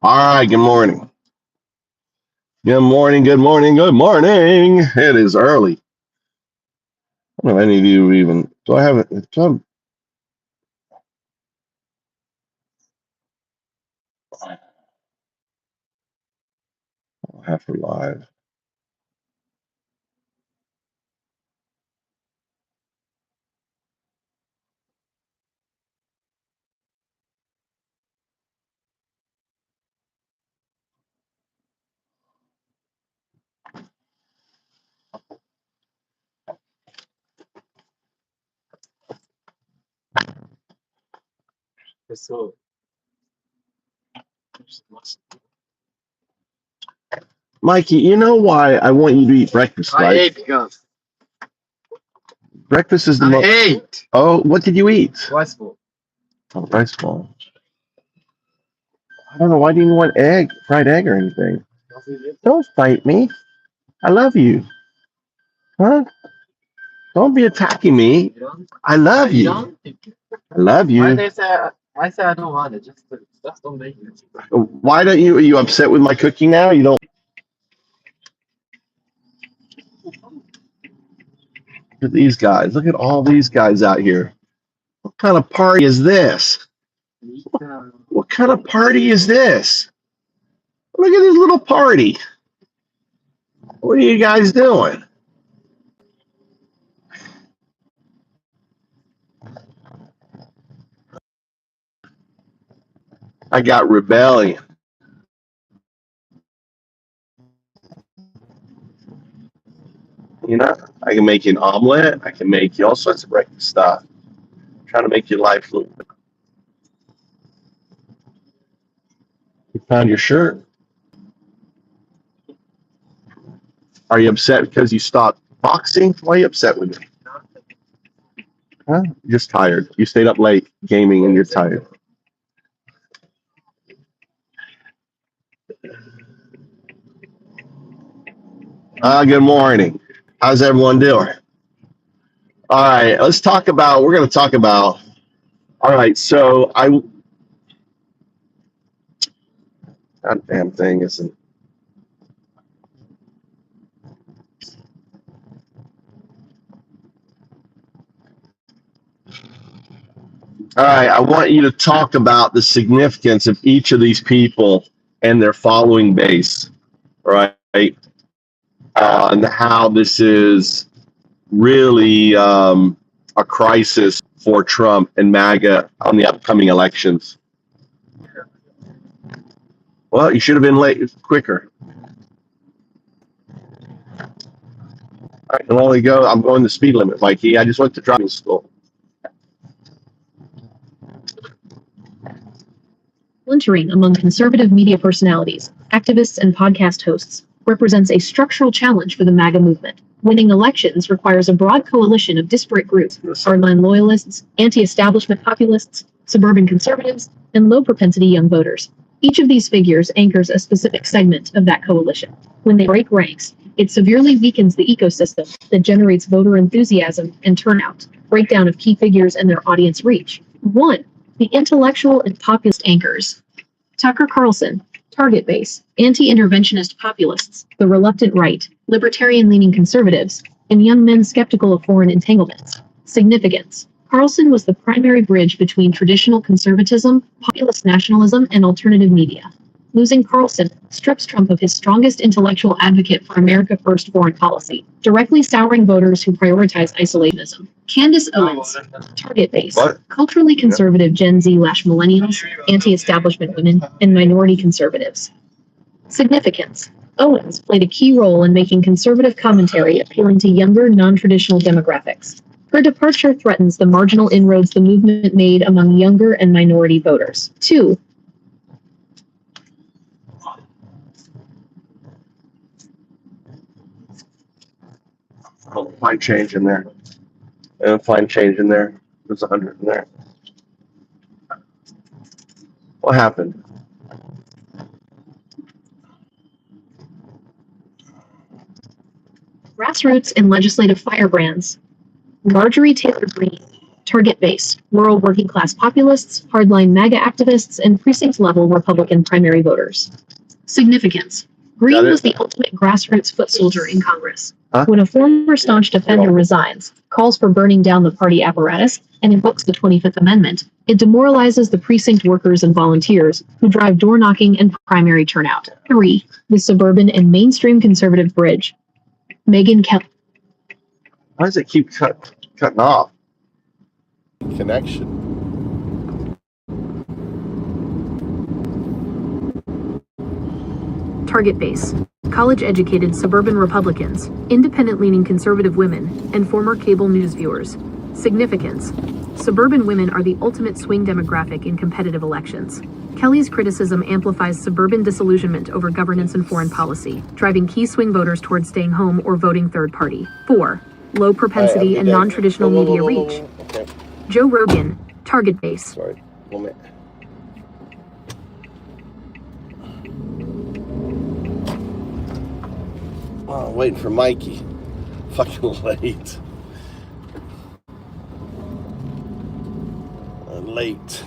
All right, good morning. Good morning, good morning, good morning. It is early. I don't know if any of you even, do I have it? I have her live. Mikey, you know why I want you to eat breakfast, right? I ate because Breakfast is the I most. ate Oh, what did you eat? rice bowl. Oh, rice ball. I don't know. Why do you want egg, fried egg or anything? Don't fight me. I love you. Huh? Don't be attacking me. You don't? I love You you. don't? I love Why you. they say I don't want it? Just don't make it. Why don't you? Are you upset with my cooking now? You don't. Look at these guys. Look at all these guys out here. What kind of party is this? What kind of party is this? Look at this little party. What are you guys doing? I got rebellion. You know, I can make you an omelet. I can make you all sorts of breakfast stuff. I'm trying to make your life a little bit. You found your shirt. Are you upset because you stopped boxing? Why are you upset with me? Huh? You're just tired. You stayed up late gaming and you're tired. Good morning. How's everyone doing? All right, let's talk about, we're going to talk about, all right, so that damn thing isn't. All right, I want you to talk about the significance of each of these people and their following base, right? And how this is really a crisis for Trump and MAGA on the upcoming elections. Well, you should have been late, quicker. I can only go, I'm going the speed limit, Mikey. I just went to driving school. Splintering among conservative media personalities, activists, and podcast hosts represents a structural challenge for the MAGA movement. Winning elections requires a broad coalition of disparate groups: hardline loyalists, anti-establishment populists, suburban conservatives, and low-propensity young voters. Each of these figures anchors a specific segment of that coalition. When they break ranks, it severely weakens the ecosystem that generates voter enthusiasm and turnout. Breakdown of key figures and their audience reach. 1. The intellectual and populist anchors. Tucker Carlson, target base, anti-interventionist populists, the reluctant right, libertarian-leaning conservatives, and young men skeptical of foreign entanglements. Significance. Carlson was the primary bridge between traditional conservatism, populist nationalism, and alternative media. Losing Carlson strips Trump of his strongest intellectual advocate for America First foreign policy, directly souring voters who prioritize isolationism. Candace Owens, target base, culturally conservative Gen Z/millennials, anti-establishment women, and minority conservatives. Significance. Owens played a key role in making conservative commentary appealing to younger, non-traditional demographics. Her departure threatens the marginal inroads the movement made among younger and minority voters. 2. I'll find change in there. And find change in there. There's 100 in there. What happened? Grassroots and legislative firebrands. Marjorie Taylor Greene, target base, rural working class populists, hardline MAGA activists, and precinct-level Republican primary voters. Significance. Greene was the ultimate grassroots foot soldier in Congress. When a former staunch defender resigns, calls for burning down the party apparatus, and invokes the 25th Amendment, it demoralizes the precinct workers and volunteers who drive door-knocking and primary turnout. 3. The suburban and mainstream conservative bridge. Megyn Kelly. Why does it keep cutting off? Connection. Target base. College-educated suburban Republicans, independent-leaning conservative women, and former cable news viewers. Significance. Suburban women are the ultimate swing demographic in competitive elections. Kelly's criticism amplifies suburban disillusionment over governance and foreign policy, driving key swing voters towards staying home or voting third party. 4. Low propensity and non-traditional media reach. Okay. Joe Rogan, target base. Sorry. 1 minute. Oh, I'm waiting for Mikey. Fucking late. Late.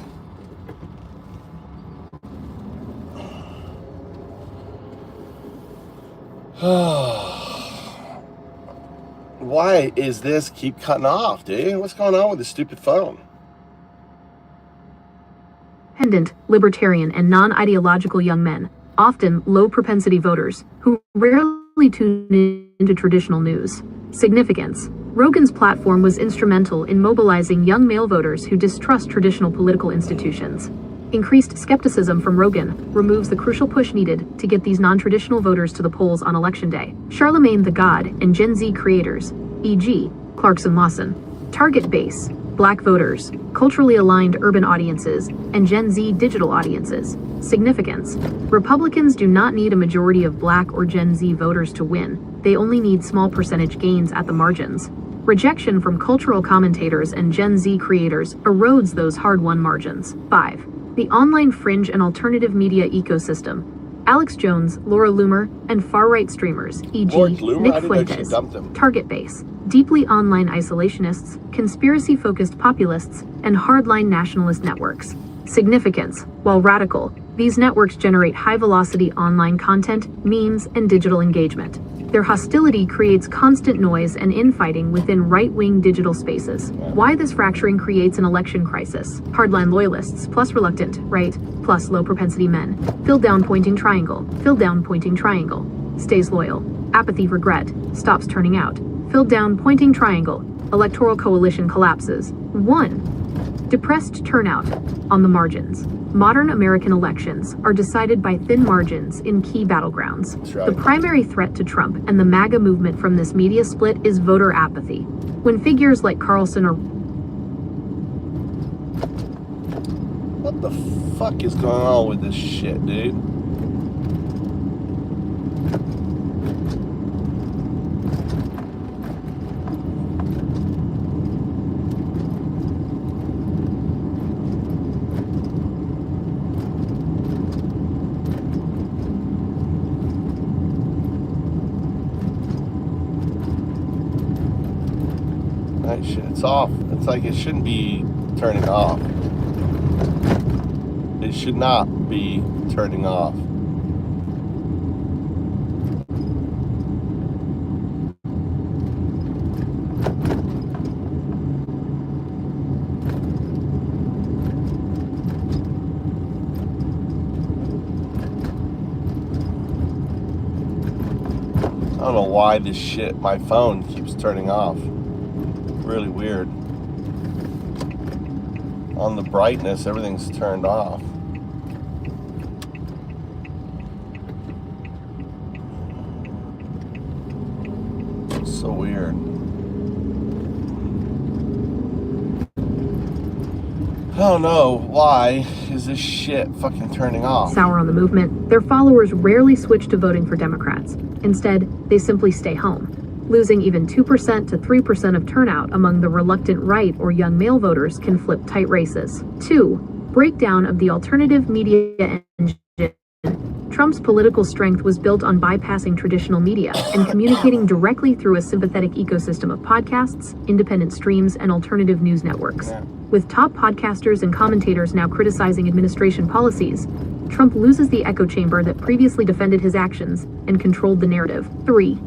Why is this keep cutting off, dude? What's going on with this stupid phone? Independent, libertarian, and non-ideological young men, often low-propensity voters, who rarely tune into traditional news. Significance. Rogan's platform was instrumental in mobilizing young male voters who distrust traditional political institutions. Increased skepticism from Rogan removes the crucial push needed to get these non-traditional voters to the polls on Election Day. Charlamagne Tha God and Gen Z creators, e.g., Clarkson Lawson. Target base, Black voters, culturally aligned urban audiences, and Gen Z digital audiences. Significance. Republicans do not need a majority of Black or Gen Z voters to win. They only need small percentage gains at the margins. Rejection from cultural commentators and Gen Z creators erodes those hard-won margins. 5. The online fringe and alternative media ecosystem. Alex Jones, Laura Loomer, and far-right streamers, e.g. Nick Fuentes. Target base. Deeply online isolationists, conspiracy-focused populists, and hardline nationalist networks. Significance. While radical, these networks generate high-velocity online content, memes, and digital engagement. Their hostility creates constant noise and infighting within right-wing digital spaces. Why this fracturing creates an election crisis. Hardline loyalists, plus reluctant, right, plus low-propensity men. Filled down pointing triangle. Filled down pointing triangle. Stays loyal. Apathy regret. Stops turning out. Filled down pointing triangle. Electoral coalition collapses. 1. Depressed turnout. On the margins. Modern American elections are decided by thin margins in key battlegrounds. Right. The primary threat to Trump and the MAGA movement from this media split is voter apathy. When figures like Carlson or What the fuck is going on with this shit, dude? That shit's off. It's like it shouldn't be turning off. It should not be turning off. don't know why this shit, my phone keeps turning off. Really weird. On the brightness, everything's turned off. So weird. I don't know why is this shit fucking turning off. Sour on the movement, their followers rarely switch to voting for Democrats. Instead, they simply stay home. Losing even 2% to 3% of turnout among the reluctant right or young male voters can flip tight races. 2. Breakdown of the alternative media engine. Trump's political strength was built on bypassing traditional media and communicating directly through a sympathetic ecosystem of podcasts, independent streams, and alternative news networks. With top podcasters and commentators now criticizing administration policies, Trump loses the echo chamber that previously defended his actions and controlled the narrative. 3.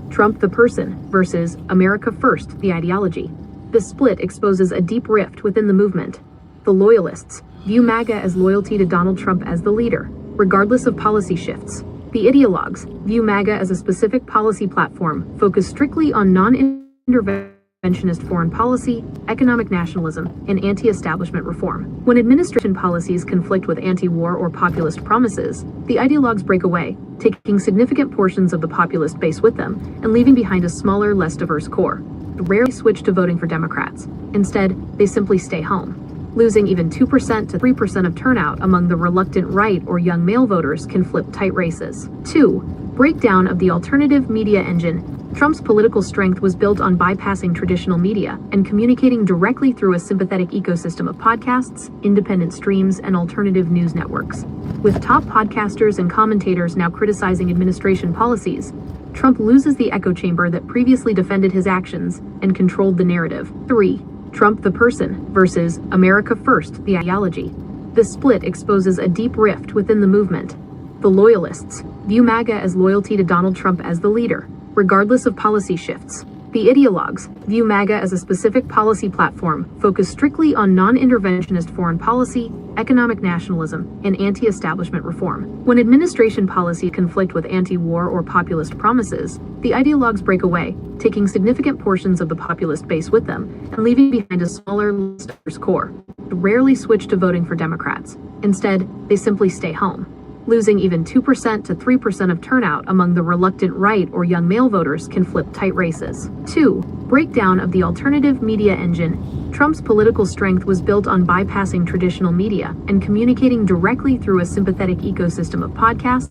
Trump the person versus America First, the ideology. The split exposes a deep rift within the movement. The loyalists view MAGA as loyalty to Donald Trump as the leader, regardless of policy shifts. The ideologues view MAGA as a specific policy platform focused strictly on non-interventionist foreign policy, economic nationalism, and anti-establishment reform. When administration policies conflict with anti-war or populist promises, the ideologues break away, taking significant portions of the populist base with them and leaving behind a smaller, less diverse core. They rarely switch to voting for Democrats. Instead, they simply stay home. Losing even 2% to 3% of turnout among the reluctant right or young male voters can flip tight races. 2. Breakdown of the alternative media engine. Trump's political strength was built on bypassing traditional media and communicating directly through a sympathetic ecosystem of podcasts, independent streams, and alternative news networks. With top podcasters and commentators now criticizing administration policies, Trump loses the echo chamber that previously defended his actions and controlled the narrative. 3. Trump the person versus America First, the ideology. The split exposes a deep rift within the movement. The loyalists view MAGA as loyalty to Donald Trump as the leader, regardless of policy shifts. The ideologues view MAGA as a specific policy platform focused strictly on non-interventionist foreign policy, economic nationalism, and anti-establishment reform. When administration policies conflict with anti-war or populist promises, the ideologues break away, taking significant portions of the populist base with them and leaving behind a smaller, less diverse core. They rarely switch to voting for Democrats. Instead, they simply stay home. Losing even 2% to 3% of turnout among the reluctant right or young male voters can flip tight races. 2. Breakdown of the alternative media engine. Trump's political strength was built on bypassing traditional media and communicating directly through a sympathetic ecosystem of podcasts,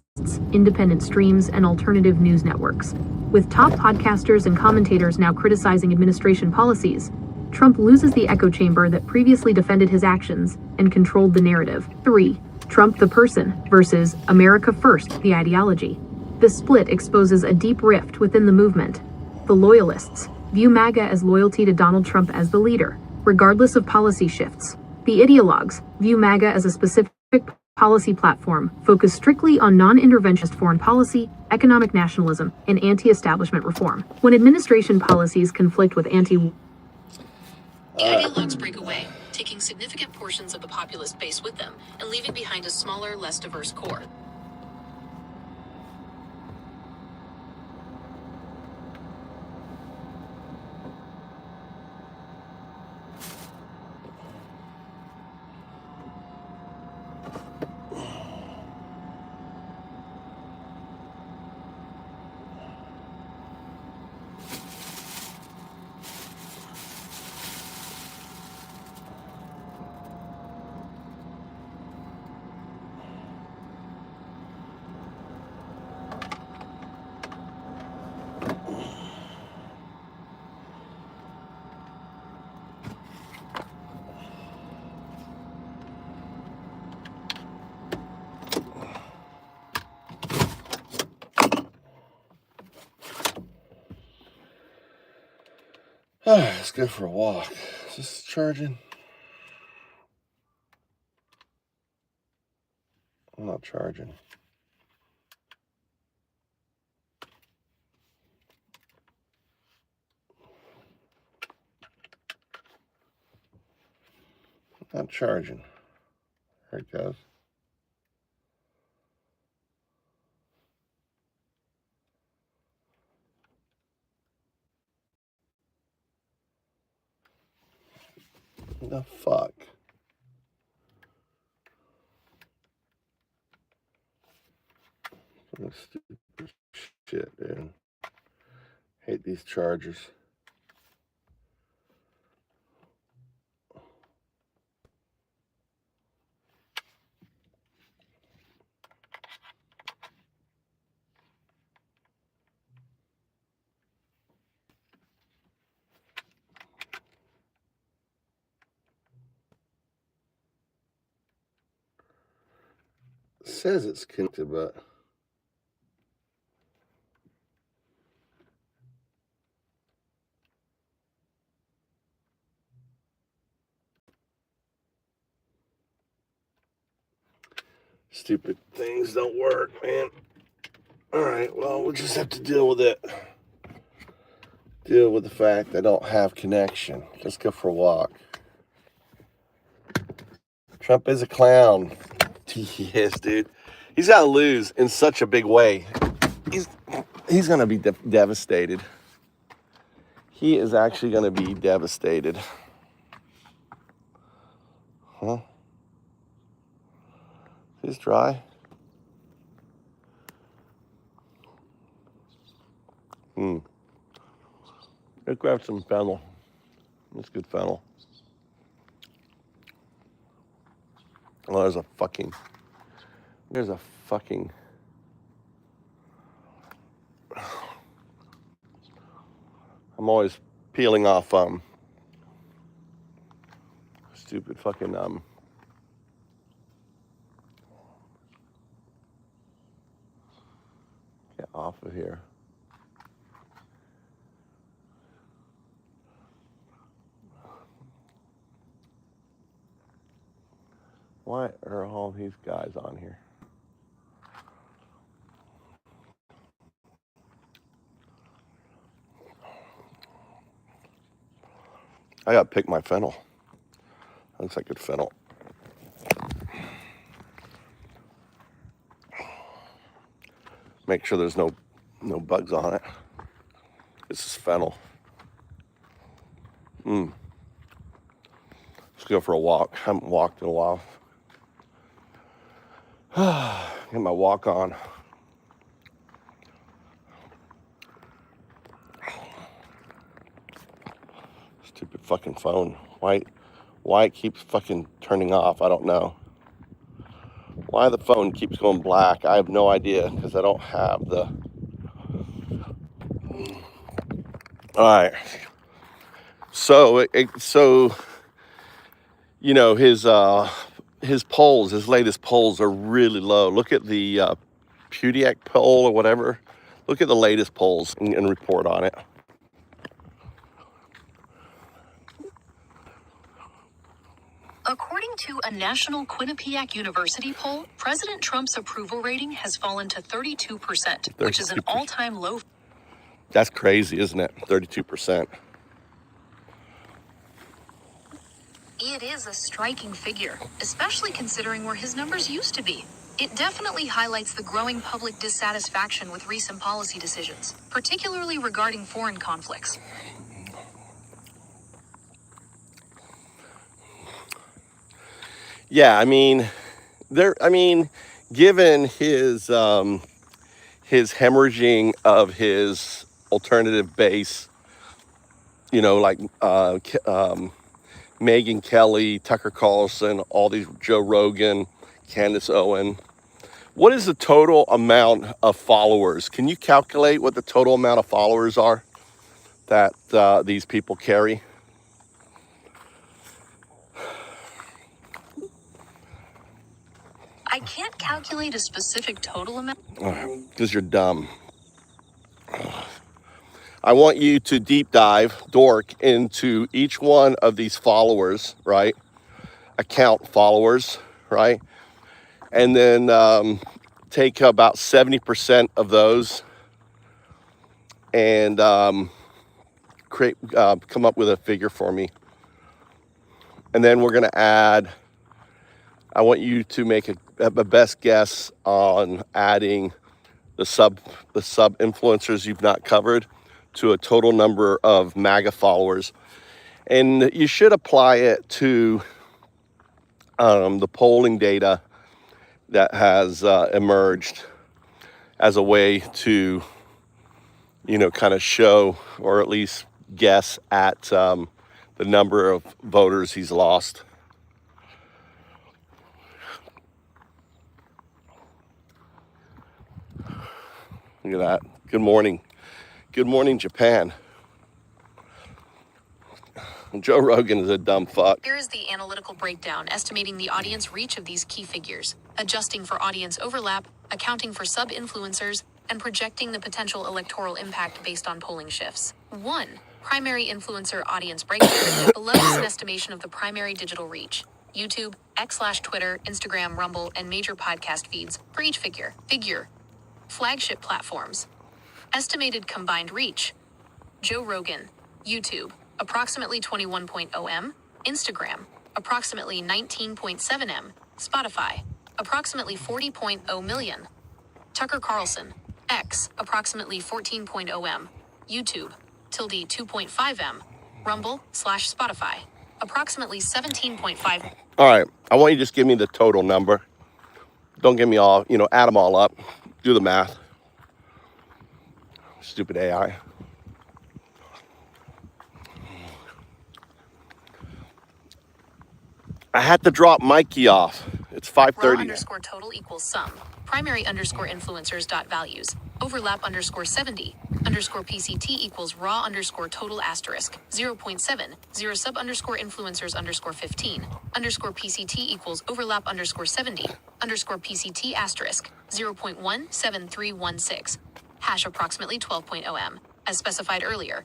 independent streams, and alternative news networks. With top podcasters and commentators now criticizing administration policies, Trump loses the echo chamber that previously defended his actions and controlled the narrative. 3. Trump the person versus America First, the ideology. The split exposes a deep rift within the movement. The loyalists view MAGA as loyalty to Donald Trump as the leader, regardless of policy shifts. The ideologues view MAGA as a specific policy platform focused strictly on non-interventionist foreign policy, economic nationalism, and anti-establishment reform. When administration policies conflict with the ideologues break away, taking significant portions of the populist base with them and leaving behind a smaller, less diverse core. Let's go for a walk. Is this charging? I'm not charging. Not charging. There it goes. The fuck? What stupid shit, dude. Hate these chargers. It says it's connected, but stupid things don't work, man. All right, well, we'll just have to deal with it. Deal with the fact I don't have connection. Let's go for a walk. Trump is a clown. Yes, dude. He's got to lose in such a big way. He's going to be devastated. He is actually going to be devastated. Huh? Is dry? Let's grab some fennel. That's good fennel. Oh, there's a fucking... I'm always peeling off, stupid fucking, get off of here. Why are all these guys on here? I gotta pick my fennel. Looks like good fennel. Make sure there's no bugs on it. This is fennel. Let's go for a walk. I haven't walked in a while. Get my walk on. Stupid fucking phone. Why it keeps fucking turning off, I don't know. Why the phone keeps going black, I have no idea, because I don't have the... Alright. So, you know, his polls, his latest polls are really low. Look at the Pudiak poll or whatever. Look at the latest polls and report on it. According to a national Quinnipiac University poll, President Trump's approval rating has fallen to 32%, which is an all-time low. That's crazy, isn't it? 32%. It is a striking figure, especially considering where his numbers used to be. It definitely highlights the growing public dissatisfaction with recent policy decisions, particularly regarding foreign conflicts. Yeah, I mean, given his hemorrhaging of his alternative base, you know, like Megyn Kelly, Tucker Carlson, all these, Joe Rogan, Candace Owens. What is the total amount of followers? Can you calculate what the total amount of followers are that these people carry? I can't calculate a specific total amount. Because you're dumb. I want you to deep dive, dork, into each one of these followers, right? Account followers, right? And then take about 70% of those and come up with a figure for me. And then we're gonna add, I want you to make a best guess on adding the sub influencers you've not covered to a total number of MAGA followers. And you should apply it to the polling data that has emerged as a way to, kind of show or at least guess at the number of voters he's lost. Look at that. Good morning. Good morning, Japan. Joe Rogan is a dumb fuck. Here is the analytical breakdown estimating the audience reach of these key figures, adjusting for audience overlap, accounting for sub-influencers, and projecting the potential electoral impact based on polling shifts. 1. Primary influencer audience breakdown. Below is an estimation of the primary digital reach. YouTube, X/Twitter, Instagram, Rumble, and major podcast feeds for each figure. Flagship platforms. Estimated combined reach. Joe Rogan, YouTube, approximately 21.0 M, Instagram, approximately 19.7 M, Spotify, approximately 40.0 million. Tucker Carlson, X, approximately 14.0 M, YouTube, tilde 2.5 M, Rumble/Spotify, approximately 17.5. All right, I want you to just give me the total number. Don't give me all, add them all up. Do the math. Stupid AI. I had to drop Mikey off. It's 5:30. Raw _total equals sum. Primary _influencers dot values. Overlap _70. _PCT equals raw _total asterisk 0.7. 0 sub _influencers _15. _PCT equals overlap _70. _PCT asterisk 0.17316. Hash approximately 12.0 M. As specified earlier.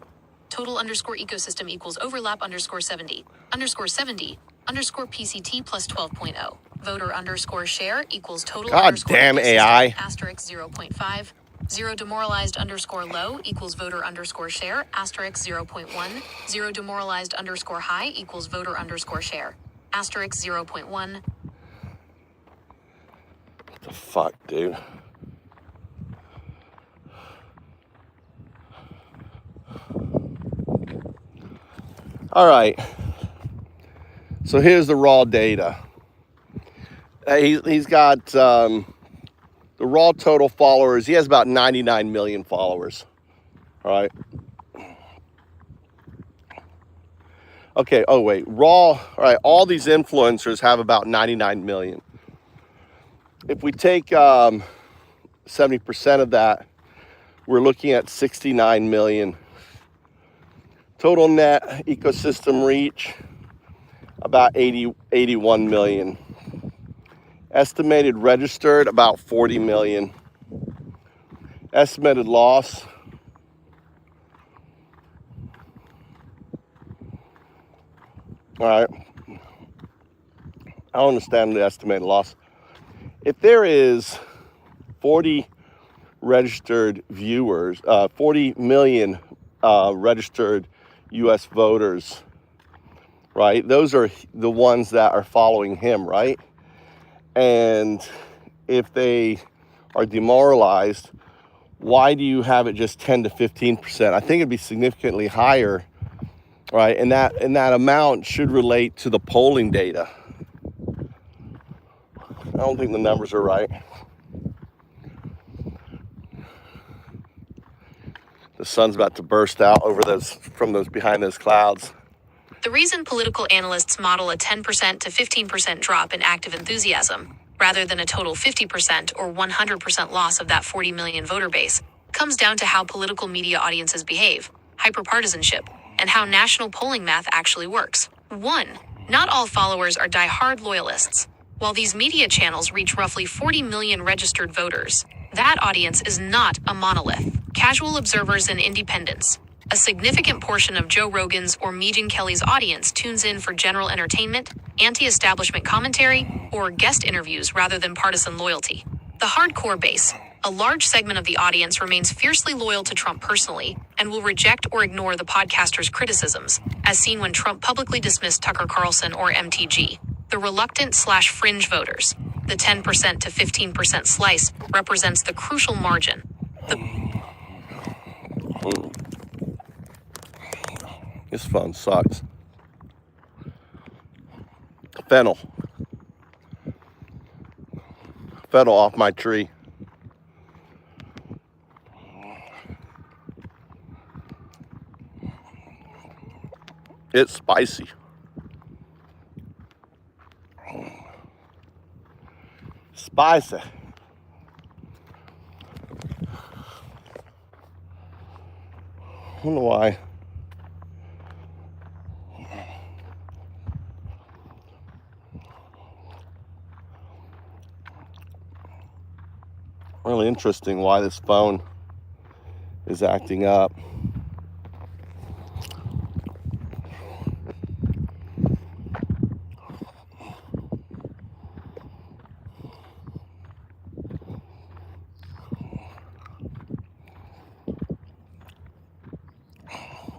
Total _ecosystem equals overlap _70. _70. _PCT plus 12.0. Voter _share equals total God damn AI. asterisk 0.5. 0 demoralized _low equals voter _share asterisk 0.1. 0 demoralized _high equals voter _share asterisk 0.1. What the fuck, dude? All right. So here's the raw data. He's got the raw total followers. He has about 99 million followers. All right. Okay. Oh, wait. Raw. All right. All these influencers have about 99 million. If we take 70% of that, we're looking at 69 million. Total net ecosystem reach, about 81 million. Estimated registered, about 40 million. Estimated loss, all right. I don't understand the estimated loss. If there is 40 registered viewers, 40 million registered U.S. voters, right? Those are the ones that are following him, right? And if they are demoralized, why do you have it just 10 to 15%? I think it'd be significantly higher, right? And that amount should relate to the polling data. I don't think the numbers are right. The sun's about to burst out from those behind those clouds. The reason political analysts model a 10% to 15% drop in active enthusiasm, rather than a total 50% or 100% loss of that 40 million voter base, comes down to how political media audiences behave, hyperpartisanship, and how national polling math actually works. 1. Not all followers are die-hard loyalists. While these media channels reach roughly 40 million registered voters, that audience is not a monolith. Casual observers and independents. A significant portion of Joe Rogan's or Megyn Kelly's audience tunes in for general entertainment, anti-establishment commentary, or guest interviews rather than partisan loyalty. The hardcore base, a large segment of the audience, remains fiercely loyal to Trump personally and will reject or ignore the podcaster's criticisms, as seen when Trump publicly dismissed Tucker Carlson or MTG. The reluctant/fringe voters, the 10% to 15% slice, represents the crucial margin. This phone sucks. Fennel. Fennel off my tree. It's spicy. Spicy. I don't know why. Really interesting why this phone is acting up.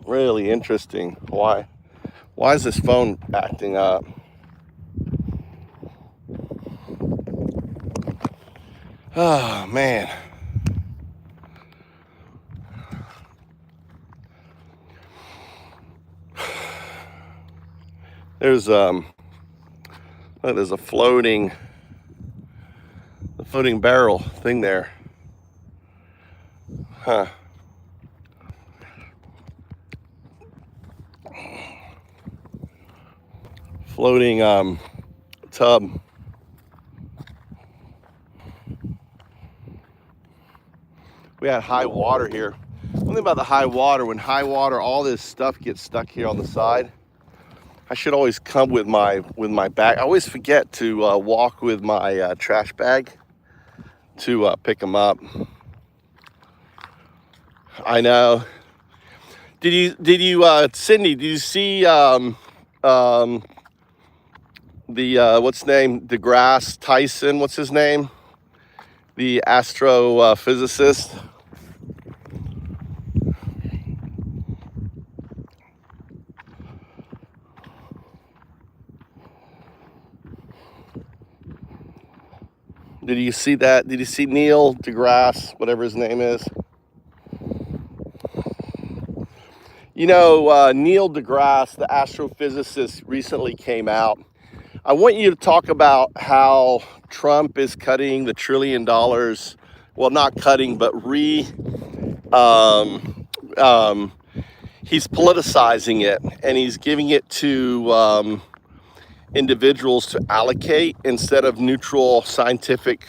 Really interesting. Why is this phone acting up? Oh man. There's a floating barrel thing there. Huh. Floating tub. We had high water here. One thing about the high water, when high water, all this stuff gets stuck here on the side. I should always come with my bag. I always forget to walk with my trash bag to pick them up. I know. Did you Cindy? Did you see the what's his name? DeGrasse Tyson. What's his name? The astrophysicist. Did you see that? Did you see Neil deGrasse, whatever his name is? You know, Neil deGrasse, the astrophysicist, recently came out. I want you to talk about how Trump is cutting the $1 trillion. Well, not cutting, but he's politicizing it, and he's giving it to individuals to allocate instead of neutral scientific,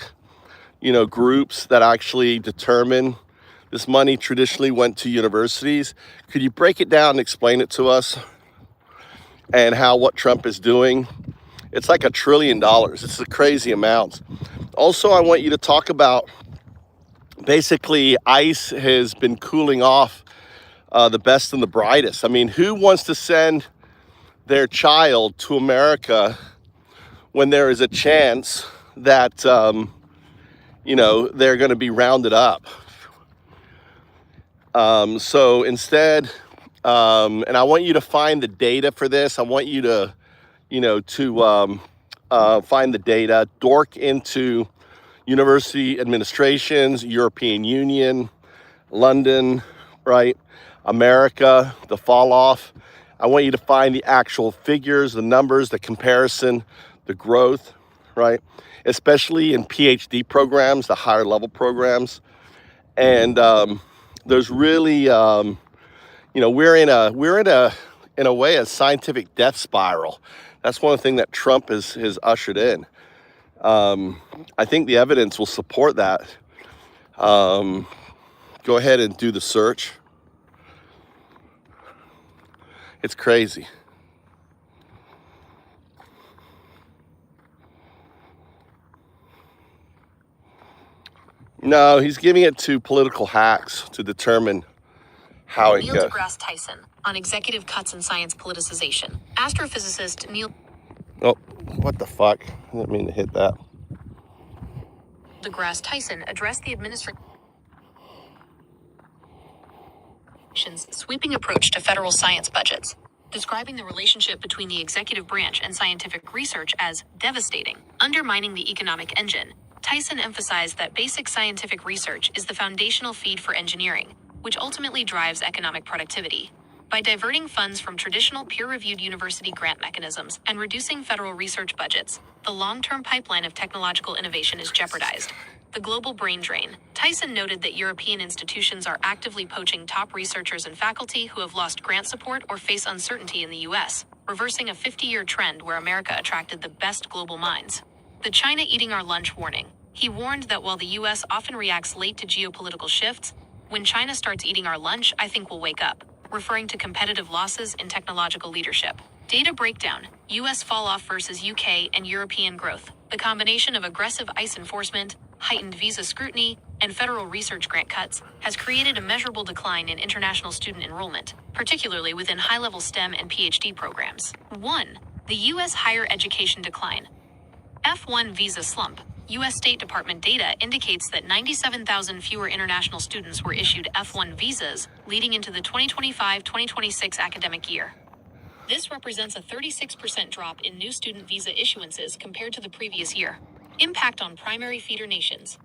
groups that actually determine. This money traditionally went to universities. Could you break it down and explain it to us? And how what Trump is doing? It's like $1 trillion. It's a crazy amount. Also, I want you to talk about basically ICE has been cooling off the best and the brightest. I mean, who wants to send their child to America when there is a chance that, they're going to be rounded up? So instead, and I want you to find the data for this. I want you to, find the data, dork into university administrations, European Union, London, right? America, the fall off. I want you to find the actual figures, the numbers, the comparison, the growth, right? Especially in PhD programs, the higher level programs. And there's really, we're in a way a scientific death spiral. That's one thing that Trump has ushered in. I think the evidence will support that. Go ahead and do the search. It's crazy. No, he's giving it to political hacks to determine how it Neil goes. deGrasse Tyson on executive cuts and science politicization. Astrophysicist Neil Oh, what the fuck? I didn't mean to hit that. deGrasse Tyson addressed the administration's sweeping approach to federal science budgets, describing the relationship between the executive branch and scientific research as devastating, undermining the economic engine. Tyson emphasized that basic scientific research is the foundational feed for engineering, which ultimately drives economic productivity. By diverting funds from traditional peer-reviewed university grant mechanisms and reducing federal research budgets, the long-term pipeline of technological innovation is jeopardized. The global brain drain. Tyson noted that European institutions are actively poaching top researchers and faculty who have lost grant support or face uncertainty in the U.S., reversing a 50-year trend where America attracted the best global minds. The China eating our lunch warning. He warned that while the U.S. often reacts late to geopolitical shifts, when China starts eating our lunch, I think we'll wake up, referring to competitive losses in technological leadership. Data breakdown, U.S. falloff versus UK and European growth. The combination of aggressive ICE enforcement, heightened visa scrutiny, and federal research grant cuts has created a measurable decline in international student enrollment, particularly within high-level STEM and PhD programs. 1. The U.S. higher education decline. F1 visa slump. U.S. State Department data indicates that 97,000 fewer international students were issued F1 visas leading into the 2025-2026 academic year. This represents a 36% drop in new student visa issuances compared to the previous year. Impact on primary feeder nations.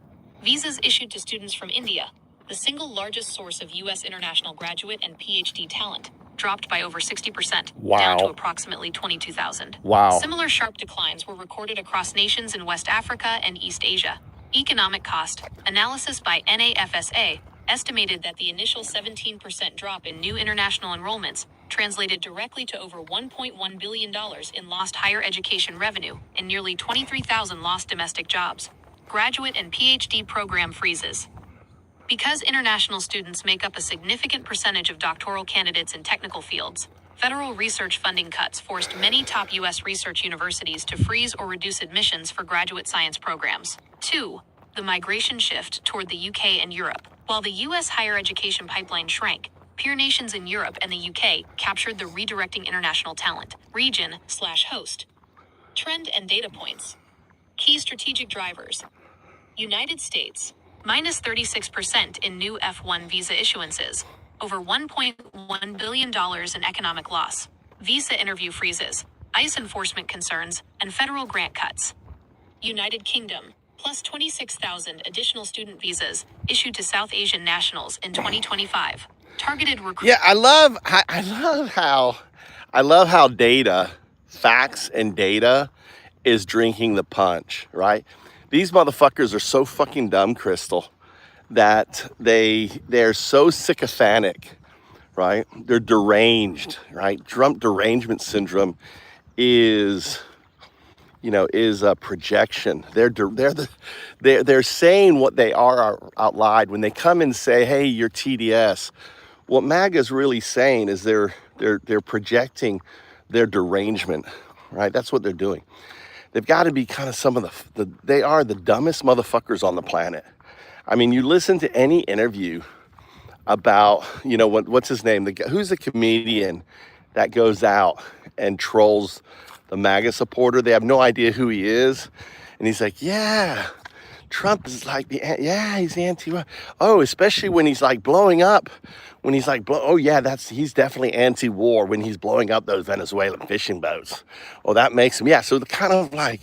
Visas issued to students from India, the single largest source of U.S. international graduate and PhD talent, dropped by over 60%, down to approximately 22,000. Wow. Similar sharp declines were recorded across nations in West Africa and East Asia. Economic cost. Analysis by NAFSA estimated that the initial 17% drop in new international enrollments translated directly to over $1.1 billion in lost higher education revenue and nearly 23,000 lost domestic jobs. Graduate and PhD program freezes. Because international students make up a significant percentage of doctoral candidates in technical fields, federal research funding cuts forced many top U.S. research universities to freeze or reduce admissions for graduate science programs. 2. The migration shift toward the UK and Europe. While the U.S. higher education pipeline shrank, peer nations in Europe and the UK captured the redirecting international talent, region/host. Trend and data points. Key strategic drivers. United States. Minus 36% in new F1 visa issuances. Over $1.1 billion in economic loss. Visa interview freezes. ICE enforcement concerns, and federal grant cuts. United Kingdom. Plus 26,000 additional student visas issued to South Asian nationals in 2025. Targeted recruitment. Yeah, I love how data, facts and data is drinking the punch, right? These motherfuckers are so fucking dumb, Crystal, that they're so sycophantic, right? They're deranged, right? Trump derangement syndrome is a projection. They're saying what they are out loud when they come and say, "Hey, you're TDS." What MAGA is really saying is they're projecting their derangement, right? That's what they're doing. They've got to be kind of some of they are the dumbest motherfuckers on the planet. I mean, you listen to any interview about, what's his name? Who's the comedian that goes out and trolls the MAGA supporter? They have no idea who he is. And he's like, yeah, Trump is like, he's anti. Oh, especially when he's like blowing up. When he's like, he's definitely anti-war when he's blowing up those Venezuelan fishing boats. Oh, that makes him, so the kind of like,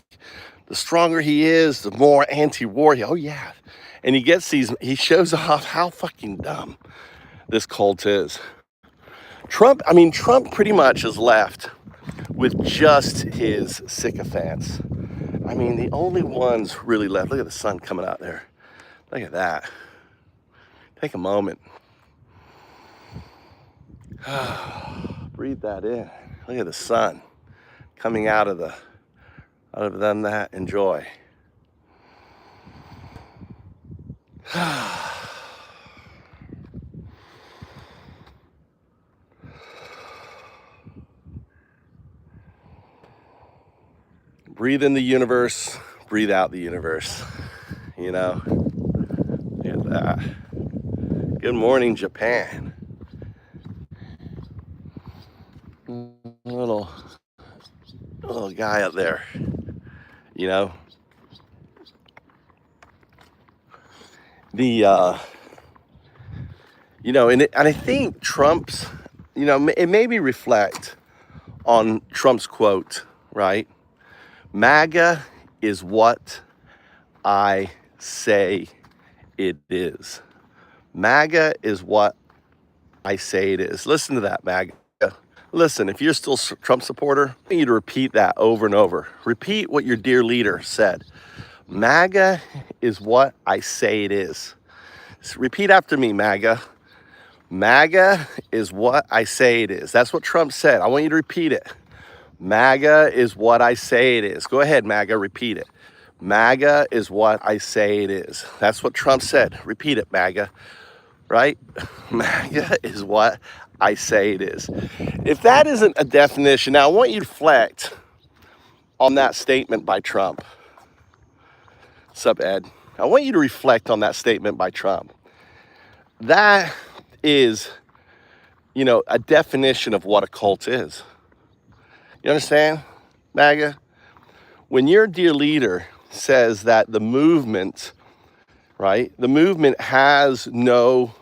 the stronger he is, the more anti-war and he shows off how fucking dumb this cult is. Trump pretty much is left with just his sycophants. I mean, the only ones really left, look at the sun coming out there. Look at that. Take a moment. Breathe that in. Look at the sun coming out of that. Enjoy. Breathe in the universe, breathe out the universe. Look at that. Good morning, Japan. Little guy up there, and I think Trump's, it made me reflect on Trump's quote, right? MAGA is what I say it is. MAGA is what I say it is. Listen to that, MAGA. Listen, if you're still a Trump supporter, I need you to repeat that over and over. Repeat what your dear leader said. MAGA is what I say it is. So repeat after me, MAGA. MAGA is what I say it is. That's what Trump said. I want you to repeat it. MAGA is what I say it is. Go ahead, MAGA, repeat it. MAGA is what I say it is. That's what Trump said. Repeat it, MAGA. Right? MAGA is what I say it is. If that isn't a definition, now I want you to reflect on that statement by Trump. Sup, Ed? I want you to reflect on that statement by Trump. That is, a definition of what a cult is. You understand, MAGA? When your dear leader says that the movement, right, the movement has no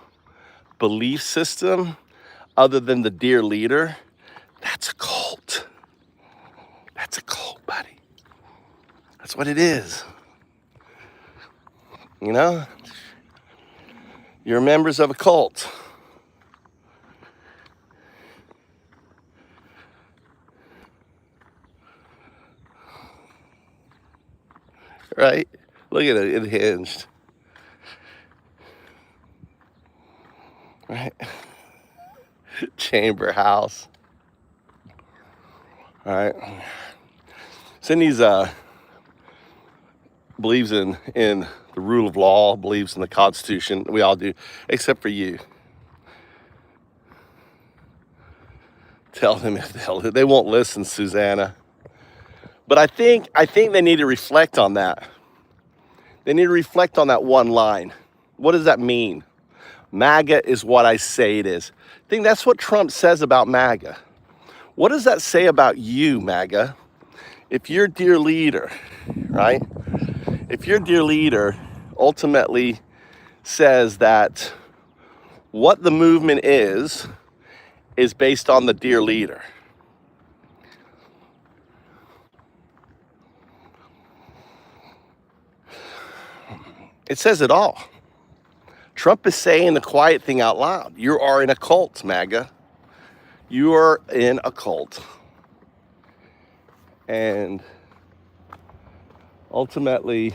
belief system other than the dear leader, that's a cult. That's a cult, buddy. That's what it is. You're members of a cult. Right? Look at it, unhinged. Right? Chamber house. All right. Cindy's believes in the rule of law, believes in the Constitution. We all do, except for you. Tell them if they won't listen, Susanna. But I think they need to reflect on that. They need to reflect on that one line. What does that mean? MAGA is what I say it is. I think that's what Trump says about MAGA. What does that say about you, MAGA? If your dear leader, right? If your dear leader ultimately says that what the movement is based on the dear leader. It says it all. Trump is saying the quiet thing out loud. You are in a cult, MAGA. You are in a cult. And ultimately,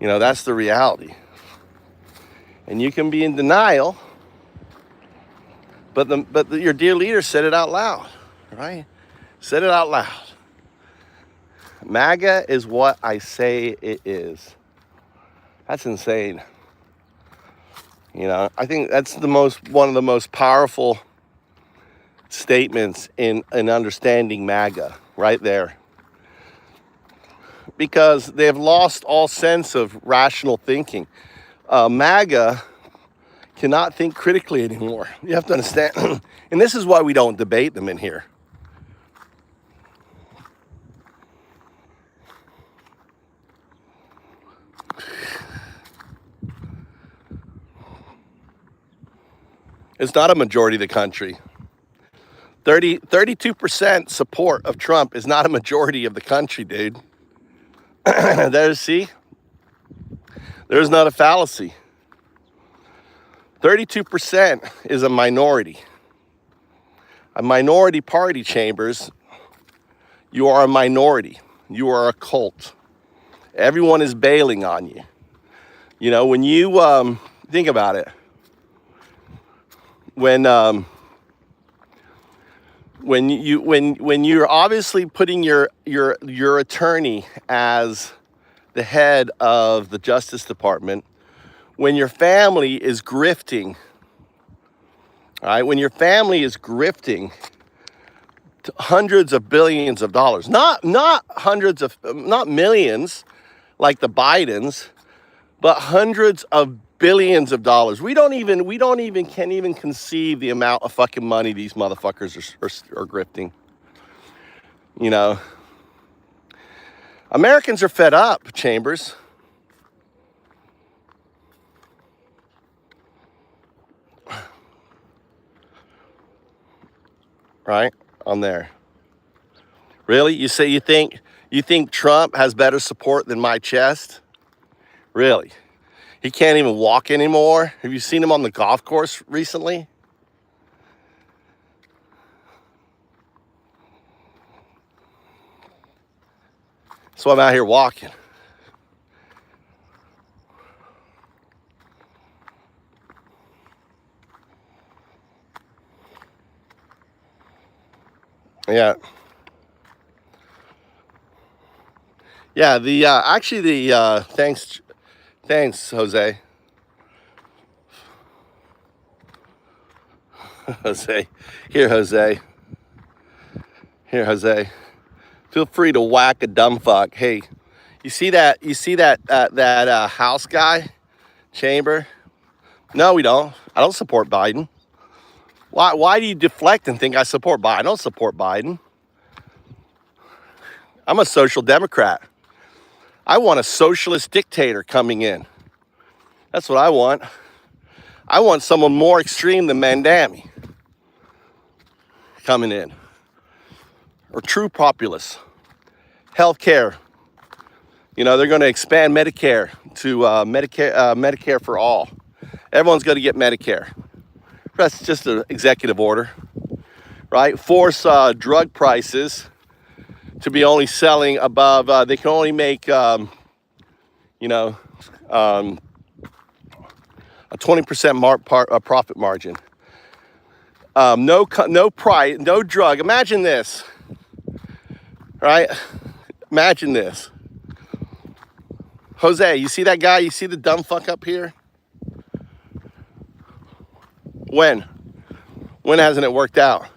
that's the reality. And you can be in denial, but your dear leader said it out loud, right? Said it out loud. MAGA is what I say it is. That's insane. I think that's one of the most powerful statements in understanding MAGA right there. Because they have lost all sense of rational thinking. MAGA cannot think critically anymore. You have to understand. And this is why we don't debate them in here. It's not a majority of the country. 32% support of Trump is not a majority of the country, dude. There's not a fallacy. 32% is a minority. A minority party, Chambers. You are a minority. You are a cult. Everyone is bailing on you. When you think about it, when you're obviously putting your attorney as the head of the Justice Department, when your family is grifting, all right, when your family is grifting hundreds of billions of dollars, not millions like the Bidens, but hundreds of billions of dollars. We can't even conceive the amount of fucking money these motherfuckers are grifting. Americans are fed up, Chambers. Right? On there. Really? You say you think Trump has better support than my chest? Really? He can't even walk anymore. Have you seen him on the golf course recently? So I'm out here walking. Yeah. Yeah, thanks, Jose. Jose. Here, Jose. Feel free to whack a dumb fuck. Hey, you see that House guy, Chamber? No, we don't. I don't support Biden. Why do you deflect and think I support Biden? I don't support Biden. I'm a social democrat. I want a socialist dictator coming in. That's what I want. I want someone more extreme than Mandami coming in. Or true populists. Healthcare. You know, they're going to expand Medicare to Medicare for all. Everyone's going to get Medicare. That's just an executive order, right? Force drug prices to be only selling above, they can only make, a 20% profit margin. No price, no drug. Imagine this, right? Imagine this. Jose, you see that guy? You see the dumb fuck up here? When hasn't it worked out?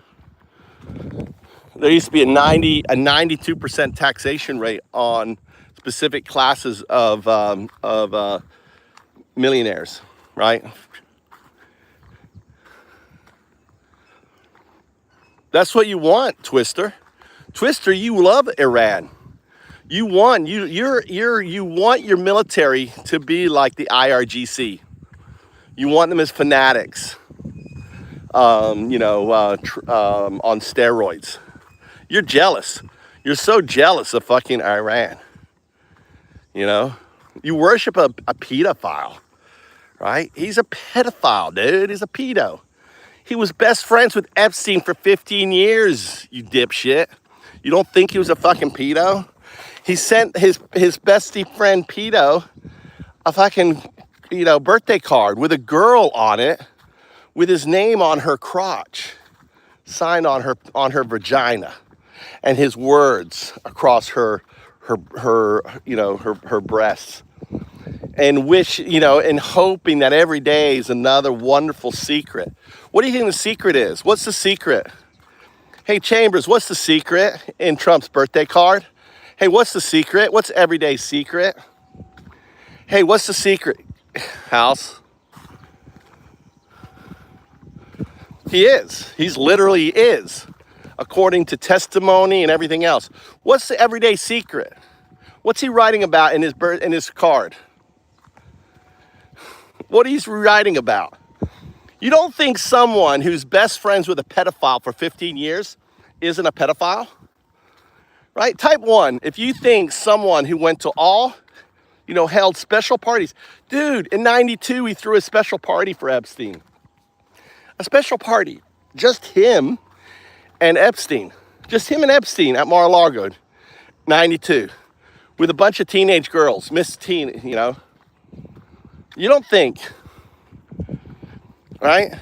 There used to be a 92% taxation rate on specific classes of millionaires, right? That's what you want, Twister. Twister, you love Iran. You want your military to be like the IRGC. You want them as fanatics, on steroids. You're jealous. You're so jealous of fucking Iran. You know, you worship a pedophile, right? He's a pedophile, dude. He's a pedo. He was best friends with Epstein for 15 years, you dipshit. You don't think he was a fucking pedo? He sent his bestie friend pedo a fucking, birthday card with a girl on it with his name on her crotch, signed on her vagina, and his words across her breasts. And and hoping that every day is another wonderful secret. What do you think the secret is? What's the secret? Hey, Chambers, what's the secret in Trump's birthday card? Hey, what's the secret? What's everyday's secret? Hey, what's the secret, House? He is. He's literally is, according to testimony and everything else. What's the everyday secret? What's he writing about in his card? What he's writing about? You don't think someone who's best friends with a pedophile for 15 years isn't a pedophile? Right? Type 1, if you think someone who went to all, held special parties. Dude, in 92, he threw a special party for Epstein. A special party. Just him and Epstein. Just him and Epstein at Mar-a-Lago, 92. With a bunch of teenage girls, Miss Teen, You don't think, right?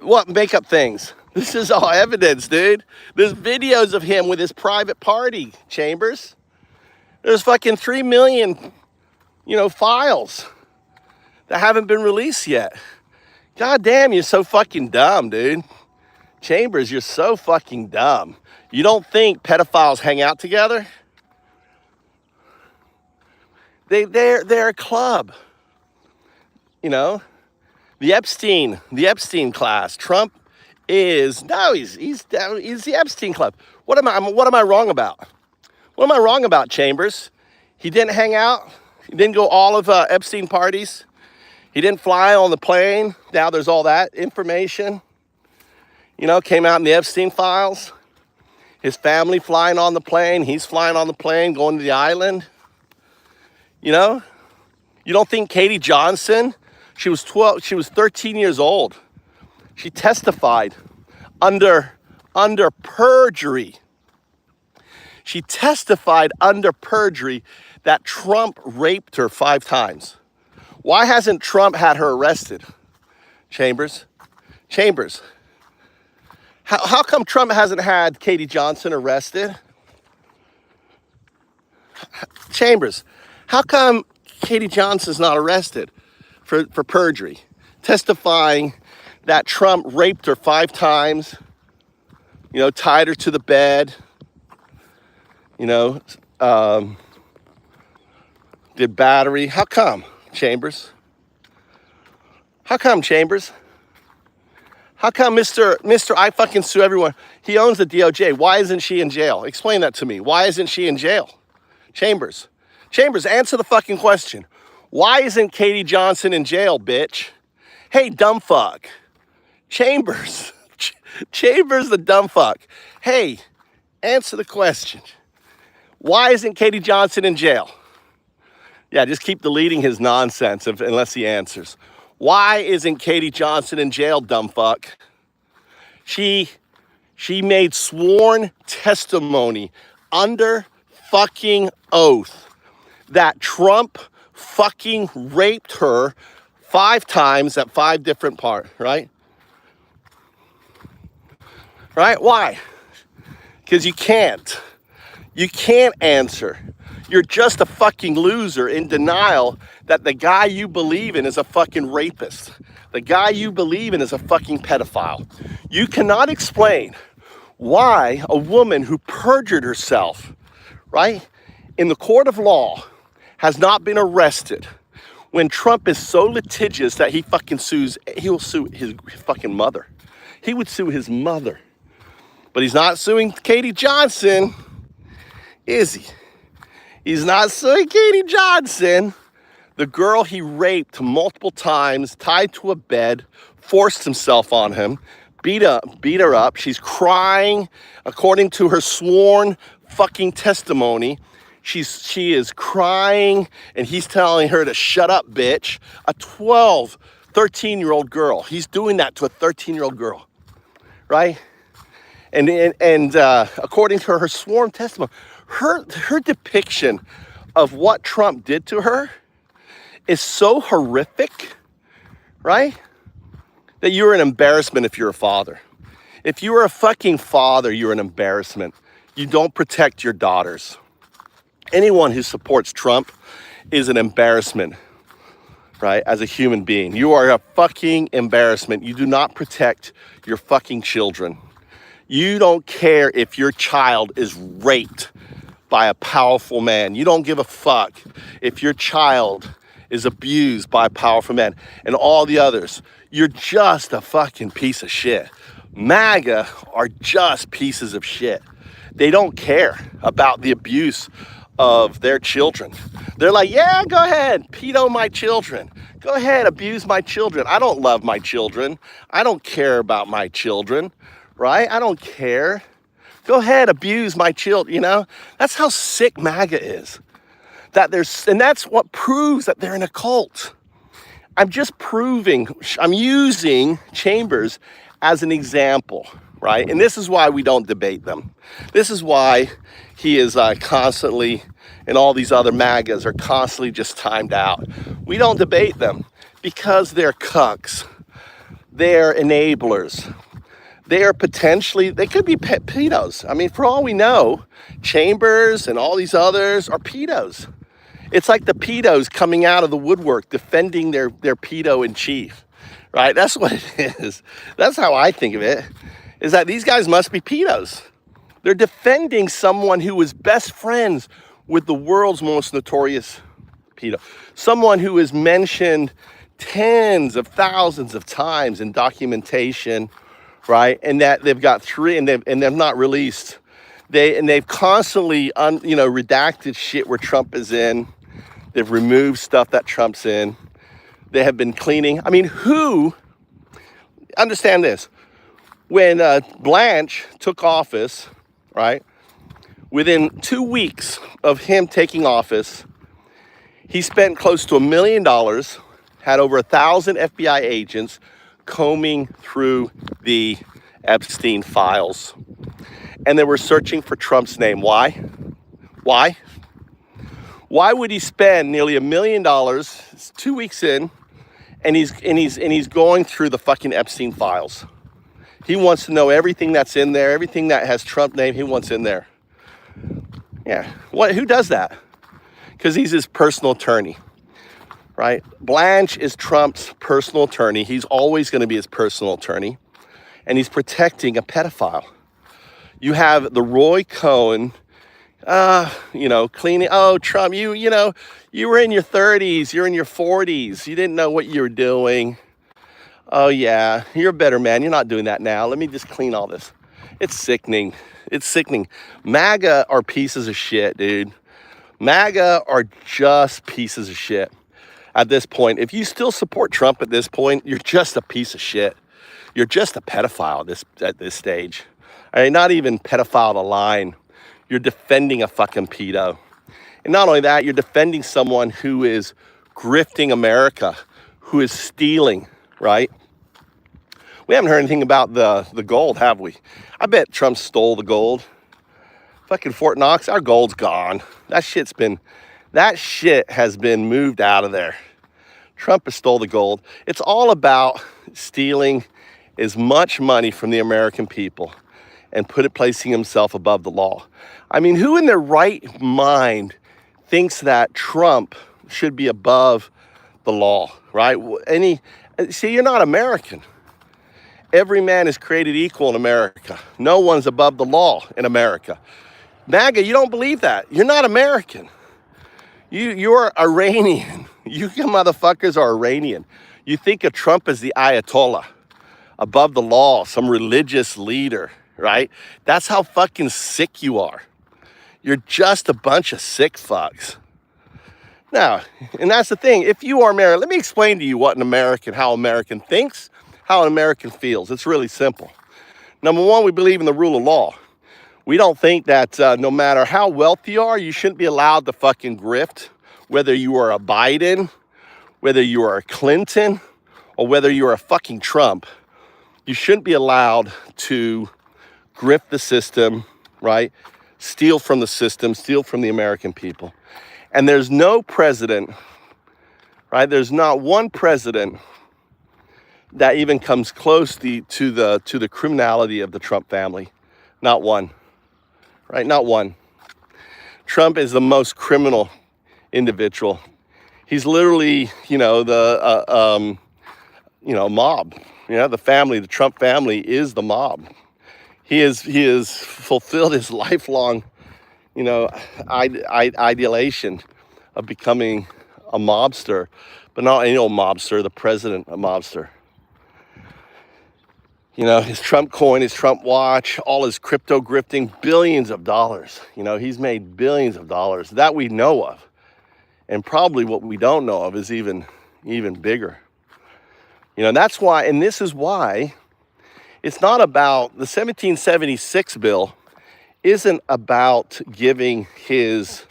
What, make up things? This is all evidence, dude. There's videos of him with his private party, Chambers. There's fucking 3 million, files that haven't been released yet. God damn, you're so fucking dumb, dude. Chambers, you're so fucking dumb. You don't think pedophiles hang out together? They're a club. The Epstein class. Trump is he's the Epstein club. What am I wrong about? What am I wrong about, Chambers? He didn't hang out. He didn't go all of Epstein parties. He didn't fly on the plane. Now there's all that information. Came out in the Epstein files. His family flying on the plane. He's flying on the plane, going to the island. You don't think Katie Johnson, she was 13 years old. She testified under perjury. She testified under perjury that Trump raped her 5 times. Why hasn't Trump had her arrested? Chambers? How come Trump hasn't had Katie Johnson arrested? Chambers, how come Katie Johnson's not arrested for perjury? Testifying that Trump raped her 5 times, tied her to the bed, did battery. How come, Chambers? How come, Chambers? How come Mr. I fucking sue everyone? He owns the DOJ. Why isn't she in jail? Explain that to me. Why isn't she in jail? Chambers, answer the fucking question. Why isn't Katie Johnson in jail, bitch? Hey, dumb fuck. Chambers the dumb fuck. Hey, answer the question. Why isn't Katie Johnson in jail? Yeah, just keep deleting his nonsense unless he answers. Why isn't Katie Johnson in jail, dumb fuck? She made sworn testimony under fucking oath that Trump fucking raped her 5 times at 5 different parts, right? Right? Why? Because you can't answer. You're just a fucking loser in denial that the guy you believe in is a fucking rapist. The guy you believe in is a fucking pedophile. You cannot explain why a woman who perjured herself, right, in the court of law has not been arrested when Trump is so litigious that he'll sue his fucking mother. He would sue his mother. But he's not suing Katie Johnson, is he? He's not suing Katie Johnson, the girl he raped multiple times, tied to a bed, forced himself on him, beat her up. She's crying, according to her sworn fucking testimony. She is crying, and he's telling her to shut up, bitch. A 13-year-old girl. He's doing that to a 13-year-old girl, right? And according to her sworn testimony, her depiction of what Trump did to her is so horrific, right? That you're an embarrassment if you're a father. If you are a fucking father, you're an embarrassment. You don't protect your daughters. Anyone who supports Trump is an embarrassment, right? As a human being, you are a fucking embarrassment. You do not protect your fucking children. You don't care if your child is raped by a powerful man. You don't give a fuck if your child is abused by a powerful man and all the others. You're just a fucking piece of shit. MAGA are just pieces of shit. They don't care about the abuse of their children. They're like, yeah, go ahead, pedo my children. Go ahead, abuse my children. I don't love my children. I don't care about my children, right? I don't care. Go ahead, abuse my children, That's how sick MAGA is. And that's what proves that they're in a cult. I'm using Chambers as an example, right? And this is why we don't debate them. This is why he is constantly, and all these other MAGAs are constantly just timed out. We don't debate them because they're cucks. They're enablers. They could be pedos. I mean, for all we know, Chambers and all these others are pedos. It's like the pedos coming out of the woodwork, defending their pedo in chief, right? That's what it is. That's how I think of it, is that these guys must be pedos. They're defending someone who was best friends with the world's most notorious pedo. Someone who is mentioned tens of thousands of times in documentation, right? And that they've got 3 and they've not released. They've constantly redacted shit where Trump is in. They've removed stuff that Trump's in. They have been cleaning. I mean, understand this. When Blanche took office, right? Within 2 weeks of him taking office, He spent close to $1 million, had over 1,000 FBI agents combing through the Epstein files. And they were searching for Trump's name. Why? Why? Why would he spend nearly $1 million? It's 2 weeks in, and he's going through the fucking Epstein files. He wants to know everything that's in there, everything that has Trump name. He wants in there. Yeah. What? Who does that? Because he's his personal attorney, right? Blanche is Trump's personal attorney. He's always going to be his personal attorney, and he's protecting a pedophile. You have the Roy Cohn, cleaning. Oh, Trump, you were in your 30s, you're in your 40s. You didn't know what you were doing. Oh yeah, you're a better man. You're not doing that now. Let me just clean all this. It's sickening. It's sickening. MAGA are pieces of shit, dude. MAGA are just pieces of shit at this point. If you still support Trump at this point, you're just a piece of shit. You're just a pedophile at this stage. I mean, not even pedophile the line. You're defending a fucking pedo. And not only that, you're defending someone who is grifting America, who is stealing, right? We haven't heard anything about the gold, have we? I bet Trump stole the gold. Fucking Fort Knox, our gold's gone. That shit has been moved out of there. Trump has stole the gold. It's all about stealing as much money from the American people and placing himself above the law. I mean, who in their right mind thinks that Trump should be above the law, right? See, you're not American. Every man is created equal in America. No one's above the law in America. MAGA, you don't believe that. You're not American. You're Iranian. You motherfuckers are Iranian. You think of Trump as the Ayatollah, above the law, some religious leader, right? That's how fucking sick you are. You're just a bunch of sick fucks. Now, and that's the thing. If you are American, let me explain to you what how American thinks, how an American feels. It's really simple. Number one, we believe in the rule of law. We don't think that no matter how wealthy you are, you shouldn't be allowed to fucking grift, whether you are a Biden, whether you are a Clinton, or whether you're a fucking Trump. You shouldn't be allowed to grift the system, right? Steal from the system, steal from the American people. And there's no president, right? There's not one president that even comes close to the criminality of the Trump family. Not one, right? Not one. Trump is the most criminal individual. He's literally, mob. The family, the Trump family is the mob. He has fulfilled his lifelong, ideation of becoming a mobster, but not any old mobster, the president, a mobster. His Trump coin, his Trump watch, all his crypto grifting, billions of dollars. He's made billions of dollars that we know of. And probably what we don't know of is even bigger. That's why, and this is why it's not about the 1776 bill isn't about giving his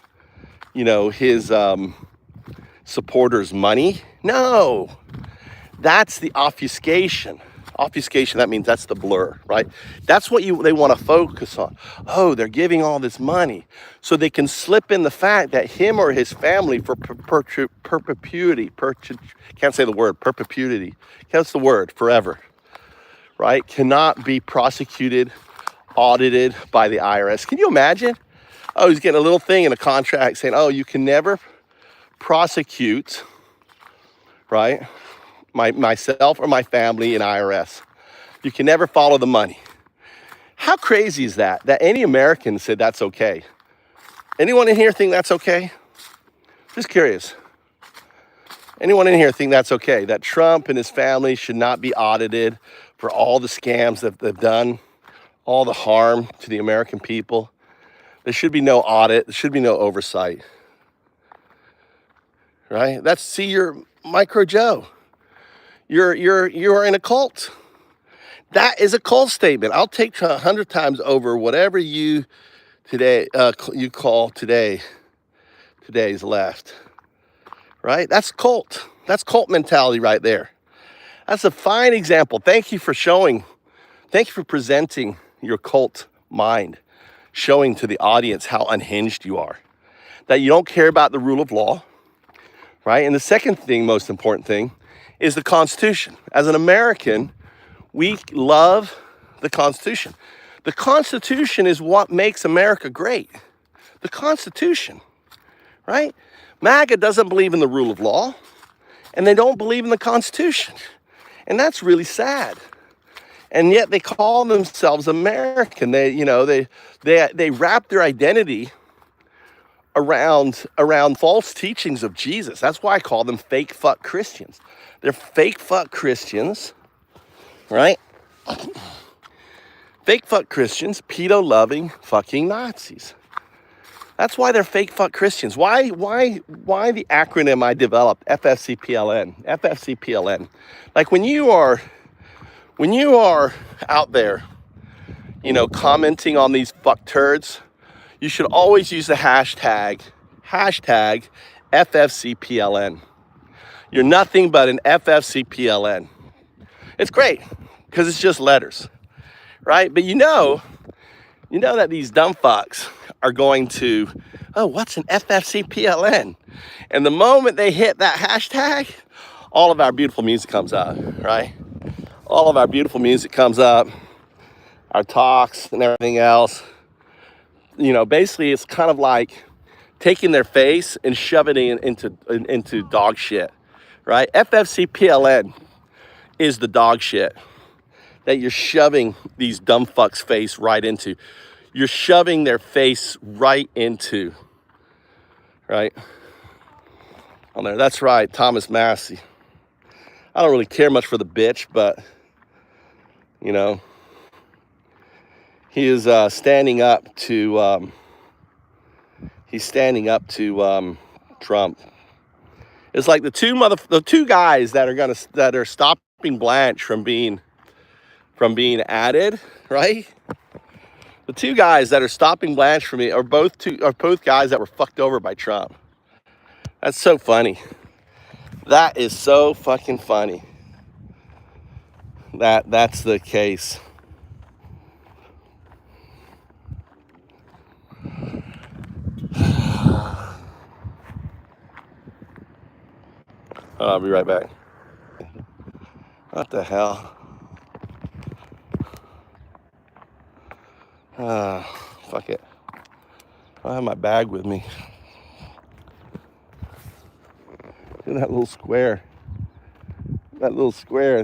supporters money. No, that's the obfuscation. Obfuscation, that means that's the blur, right? That's what they want to focus on. Oh, they're giving all this money so they can slip in the fact that him or his family for perpetuity, can't say the word, perpetuity, that's the word, forever, right? Cannot be prosecuted, audited by the IRS. Can you imagine? Oh, he's getting a little thing in a contract saying, oh, you can never prosecute, right? Myself or my family in IRS. You can never follow the money. How crazy is that? That any American said that's okay. Anyone in here think that's okay? Just curious. Anyone in here think that's okay? That Trump and his family should not be audited for all the scams that they've done, all the harm to the American people? There should be no audit. There should be no oversight. Right? See, you're Micro Joe. You're in a cult. That is a cult statement. I'll take 100 times over whatever you call today's left. right? That's cult. That's cult mentality right there. That's a fine example. Thank you for presenting your cult mind, showing to the audience how unhinged you are, that you don't care about the rule of law, right? And the second thing, most important thing, is the Constitution. As an American, we love the Constitution. The Constitution is what makes America great. The Constitution, right? MAGA doesn't believe in the rule of law, and they don't believe in the Constitution. And that's really sad. And yet they call themselves American. They wrap their identity around false teachings of Jesus. That's why I call them fake fuck Christians. They're fake fuck Christians, right? Fake fuck Christians, pedo-loving fucking Nazis. That's why they're fake fuck Christians. Why the acronym I developed, FFCPLN, FFCPLN. Like when you are out there, commenting on these fuck turds, you should always use the hashtag FFCPLN. You're nothing but an FFCPLN. It's great because it's just letters, right? But you know that these dumb fucks are going to, oh, what's an FFCPLN? And the moment they hit that hashtag, all of our beautiful music comes up, right? All of our beautiful music comes up, our talks and everything else. Basically it's kind of like taking their face and shoving it into dog shit, right? FFCPLN is the dog shit that you're shoving these dumb fucks' face right into. You're shoving their face right into, right? On there, that's right, Thomas Massey. I don't really care much for the bitch, but, he is standing up to, Trump. It's like the two guys that are stopping Blanche from being added, right? The two guys that are stopping Blanche from me are both guys that were fucked over by Trump. That's so funny. That is so fucking funny. That's the case. I'll be right back. What the hell? Fuck it. I have my bag with me. Look at that little square.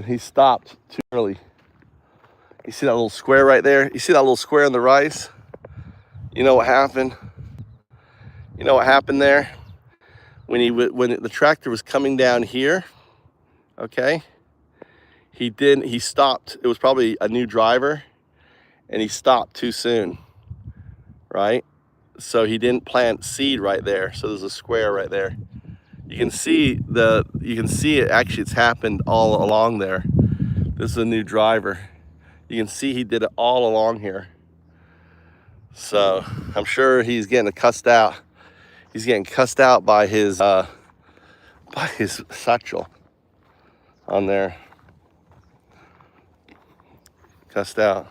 He stopped too early. You see that little square right there? You see that little square in the rice? You know what happened? You know what happened there? When the tractor was coming down here, okay? He stopped. It was probably a new driver, and he stopped too soon, right? So he didn't plant seed right there. So there's a square right there. You can see it. Actually, it's happened all along there. This is a new driver. You can see he did it all along here. So I'm sure he's getting cussed out. He's getting cussed out by his satchel on there. Cussed out.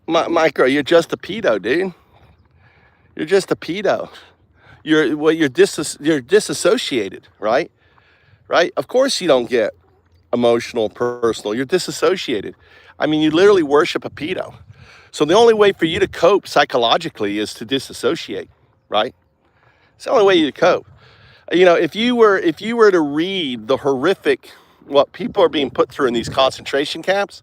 Micro, you're just a pedo, dude. You're just a pedo. You're disassociated, right? Right? Of course you don't get emotional, personal. You're disassociated. I mean, you literally worship a pedo. So the only way for you to cope psychologically is to disassociate, right? It's the only way you cope. If you were to read the horrific what people are being put through in these concentration camps,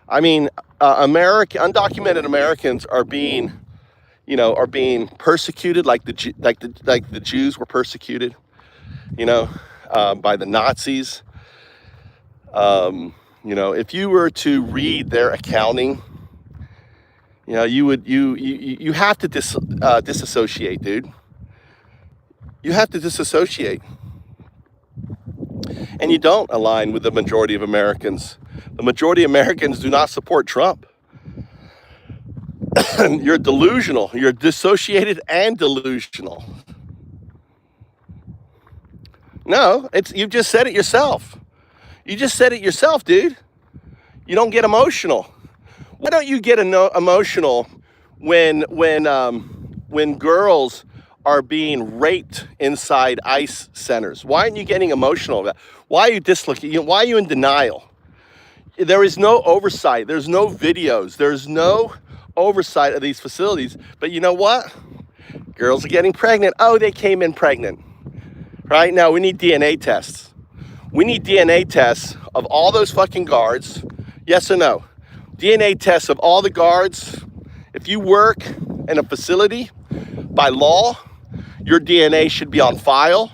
I mean, undocumented Americans are being persecuted like the Jews were persecuted, by the Nazis. If you were to read their accounting, you have to disassociate, dude. You have to disassociate. And you don't align with the majority of Americans. The majority of Americans do not support Trump. You're delusional. You're dissociated and delusional. No, you just said it yourself. You just said it yourself, dude. You don't get emotional. Why don't you get emotional when girls are being raped inside ICE centers? Why aren't you getting emotional about it? Why are you dislocated? Why are you in denial? There is no oversight. There's no videos. There's no oversight of these facilities. But you know what? Girls are getting pregnant. Oh, they came in pregnant. Right? Now we need DNA tests. We need DNA tests of all those fucking guards. Yes or no? DNA tests of all the guards. If you work in a facility, by law, your DNA should be on file.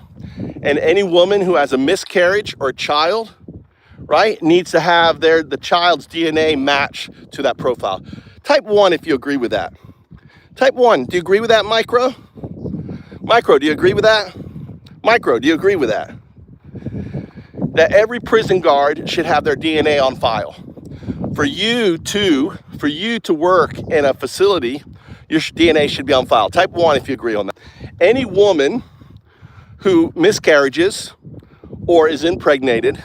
And any woman who has a miscarriage or a child, right, needs to have the child's DNA match to that profile. Type 1 if you agree with that. Type 1, do you agree with that, Micro? Micro, do you agree with that? Micro, do you agree with that? That every prison guard should have their DNA on file. For you to work in a facility, your DNA should be on file. Type 1 if you agree on that. Any woman who miscarriages or is impregnated,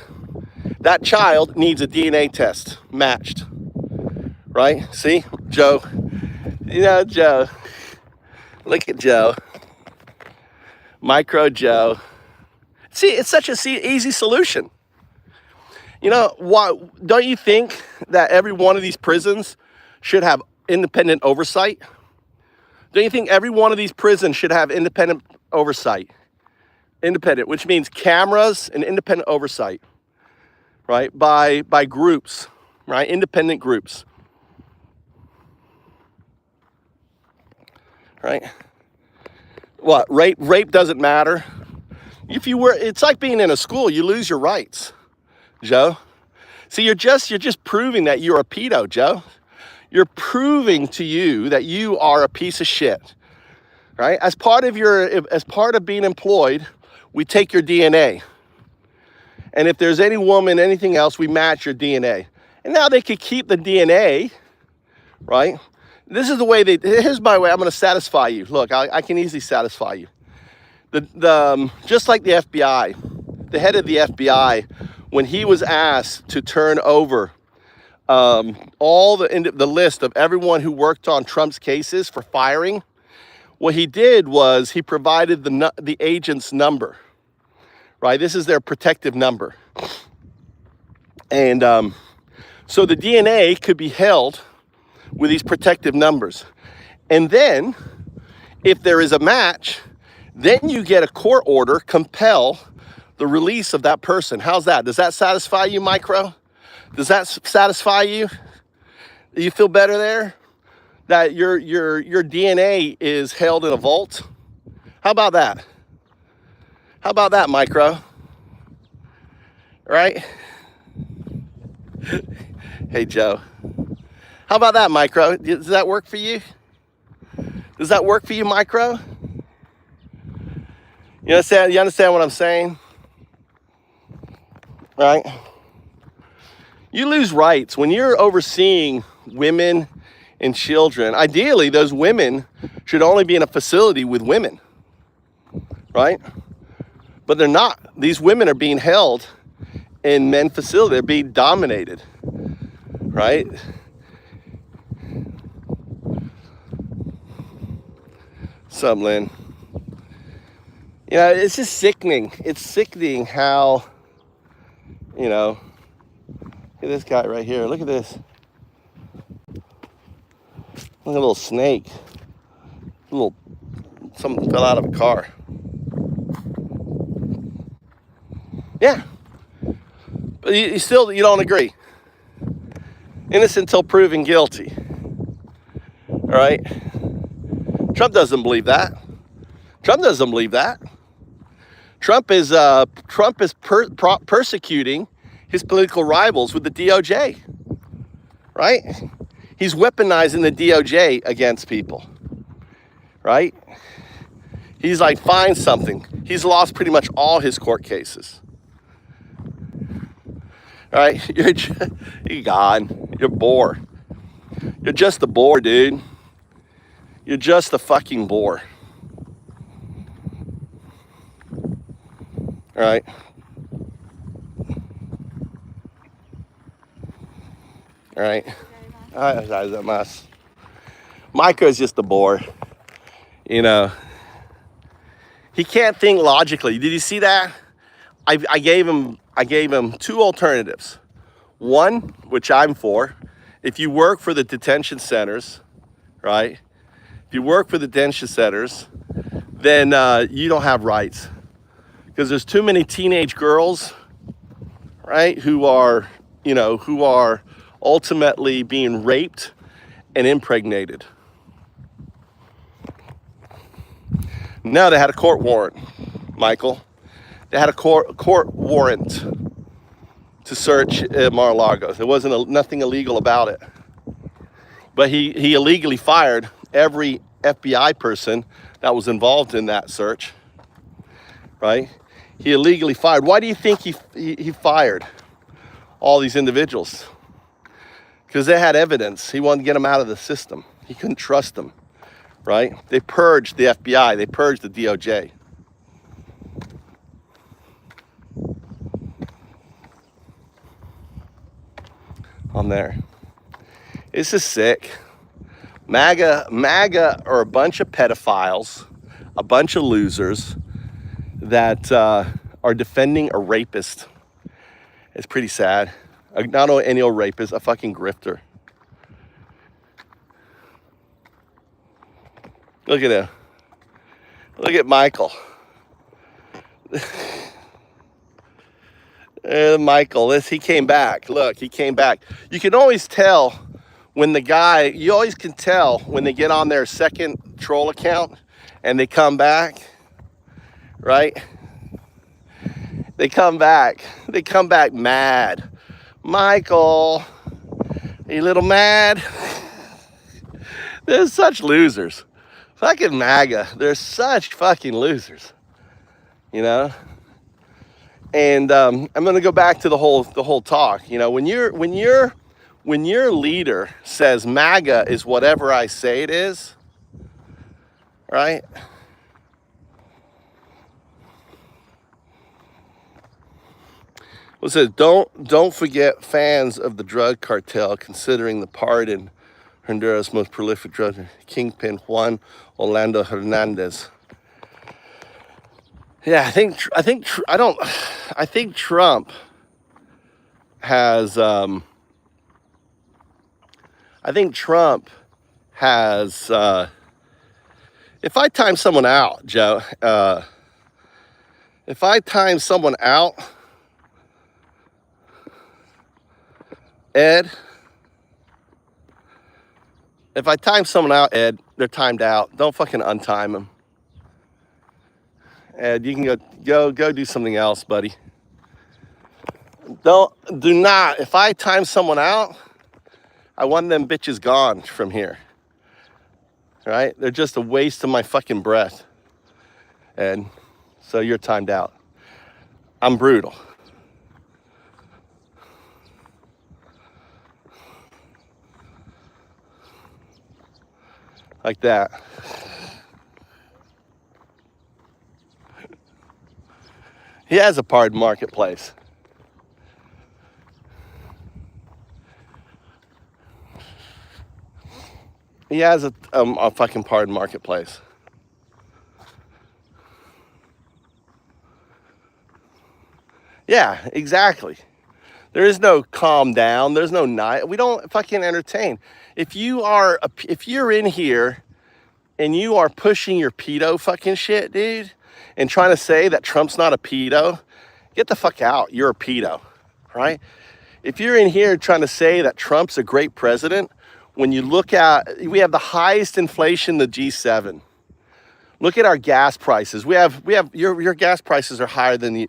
that child needs a DNA test matched. Right? See, Joe. You know, Joe. Look at Joe. Micro Joe. See, it's such an easy solution. You know, why don't you think that every one of these prisons should have independent oversight? Don't you think every one of these prisons should have independent oversight? Independent, which means cameras and independent oversight, right? By groups, right? Independent groups, right? What, rape doesn't matter. It's like being in a school, you lose your rights, Joe. See, you're just proving that you're a pedo, Joe. You're proving to you that you are a piece of shit, right? As part of being employed, we take your DNA. And if there's any woman, anything else, we match your DNA. And now they could keep the DNA, right? This is the way here's my way, I'm gonna satisfy you. Look, I can easily satisfy you. Just like the FBI, the head of the FBI, when he was asked to turn over all the list of everyone who worked on Trump's cases for firing, what he did was he provided the agent's number, right? This is their protective number. And so the DNA could be held with these protective numbers. And then, if there is a match, then you get a court order, compel the release of that person. How's that? Does that satisfy you, Micro? Does that satisfy you? Do you feel better there? That your DNA is held in a vault? How about that? How about that, Micro? Right? Hey, Joe. How about that, Micro? Does that work for you? Does that work for you, Micro? You understand what I'm saying? Right? You lose rights when you're overseeing women and children. Ideally, those women should only be in a facility with women, right? But they're not. These women are being held in men's facilities. They're being dominated, right? Some Lynn. You know, it's just sickening. It's sickening how, you know, look at this guy right here. Look at this. Look at a little snake. Something fell out of a car. Yeah. But you don't agree. Innocent until proven guilty. All right? Trump doesn't believe that. Trump doesn't believe that. Trump is persecuting his political rivals with the DOJ, right? He's weaponizing the DOJ against people, right? He's like, find something. He's lost pretty much all his court cases, right? You're gone. You're bored. You're just a bore, dude. You're just a fucking bore. All right? All right? Micah is just a bore. You know, he can't think logically. Did you see that? I gave him two alternatives. One, which I'm for, if you work for the detention centers, right? If you work for the detention centers, then you don't have rights. Because there's too many teenage girls, right, who are ultimately being raped and impregnated. Now they had a court warrant, Michael. They had a court warrant to search Mar-a-Lago. There wasn't nothing illegal about it. But he illegally fired every FBI person that was involved in that search, right? He illegally fired. Why do you think he fired all these individuals? Because they had evidence. He wanted to get them out of the system. He couldn't trust them, right? They purged the FBI. They purged the DOJ. On there. This is sick. MAGA are a bunch of pedophiles, a bunch of losers that are defending a rapist. It's pretty sad. Not any old rapist, a fucking grifter. Look at him. Look at Michael. Michael, he came back. Look, he came back. You can always tell when you always can tell when they get on their second troll account and they come back, right? They come back mad. Michael, are you a little mad? They're such losers. Fucking MAGA, they're such fucking losers, you know? And I'm gonna go back to the whole talk. You know, when your leader says MAGA is whatever I say it is, right? Well, it says don't forget fans of the drug cartel considering the pardon Honduras' most prolific drug kingpin Juan Orlando Hernandez. Yeah, I think Trump has if I time someone out, Joe, if I time someone out, Ed, if I time someone out, Ed, they're timed out. Don't fucking untime them. Ed, you can go do something else, buddy. Do not. If I time someone out, I want them bitches gone from here. Right? They're just a waste of my fucking breath. Ed, so you're timed out. I'm brutal. Like that. He has a pardon marketplace. He has a fucking pardon marketplace. Yeah, exactly. There is no calm down. There's no night. We don't fucking entertain. If you're in here and you are pushing your pedo fucking shit, dude, and trying to say that Trump's not a pedo, get the fuck out. You're a pedo, right? If you're in here trying to say that Trump's a great president, when you look at, we have the highest inflation in the G7. Look at our gas prices. Your gas prices are higher than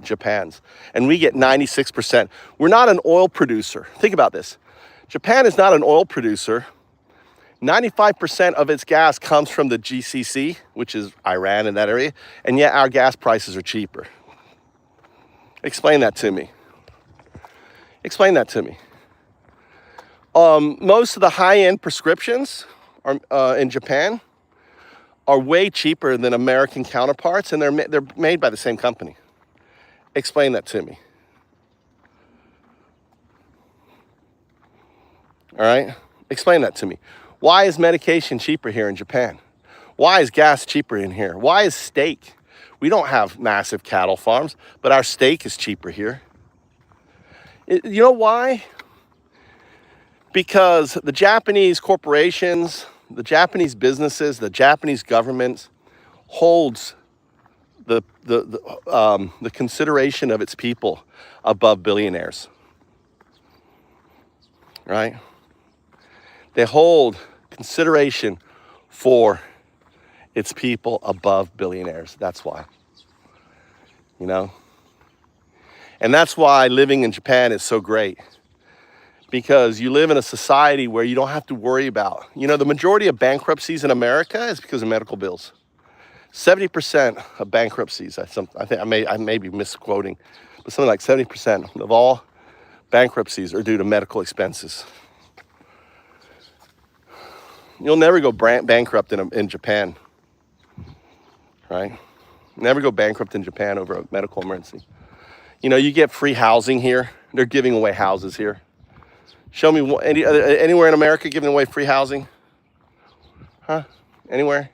Japan's, and we get 96%. We're not an oil producer. Think about this. Japan is not an oil producer. 95% of its gas comes from the GCC, which is Iran and that area, and yet our gas prices are cheaper. Explain that to me. Explain that to me. Most of the high-end prescriptions in Japan are way cheaper than American counterparts, and they're made by the same company. Explain that to me. All right? Explain that to me. Why is medication cheaper here in Japan? Why is gas cheaper in here? Why is steak? We don't have massive cattle farms, but our steak is cheaper here. You know why? Because the Japanese corporations, the Japanese businesses, the Japanese government holds the consideration of its people above billionaires, right? They hold consideration for its people above billionaires. That's why, you know? And that's why living in Japan is so great, because you live in a society where you don't have to worry about, you know, the majority of bankruptcies in America is because of medical bills. 70% of bankruptcies, I think I may be misquoting, but something like 70% of all bankruptcies are due to medical expenses. You'll never go bankrupt in Japan, right? Never go bankrupt in Japan over a medical emergency. You know, you get free housing here. They're giving away houses here. Show me anywhere in America giving away free housing? Huh? Anywhere?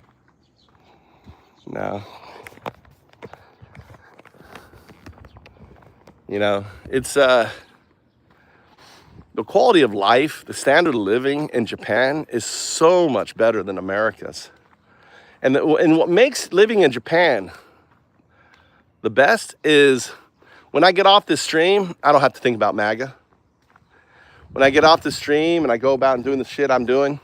No. You know, it's the quality of life, the standard of living in Japan is so much better than America's. And what makes living in Japan the best is when I get off this stream, I don't have to think about MAGA. When I get off the stream and I go about and doing the shit I'm doing,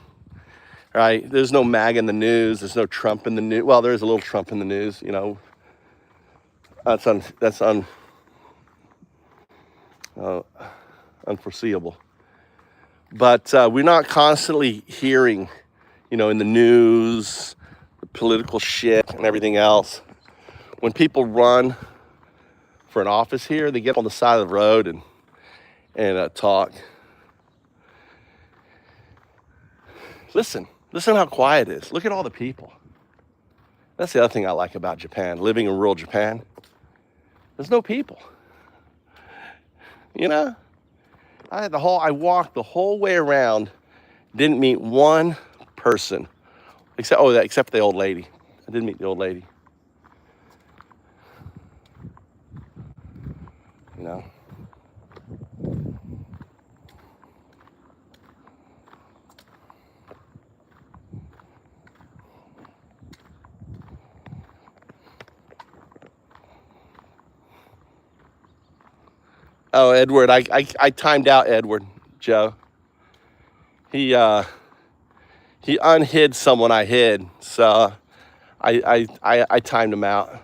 right? There's no MAGA in the news. There's no Trump in the news. Well, there's a little Trump in the news, you know. That's unforeseeable. But we're not constantly hearing, you know, in the news, the political shit and everything else. When people run for an office here, they get on the side of the road and talk. Listen how quiet it is. Look at all the people. That's the other thing I like about Japan, living in rural Japan. There's no people. You know, I walked the whole way around, didn't meet one person, except for the old lady. I didn't meet the old lady. You know. Oh, Edward, I timed out Edward, Joe. He unhid someone I hid, so I timed him out.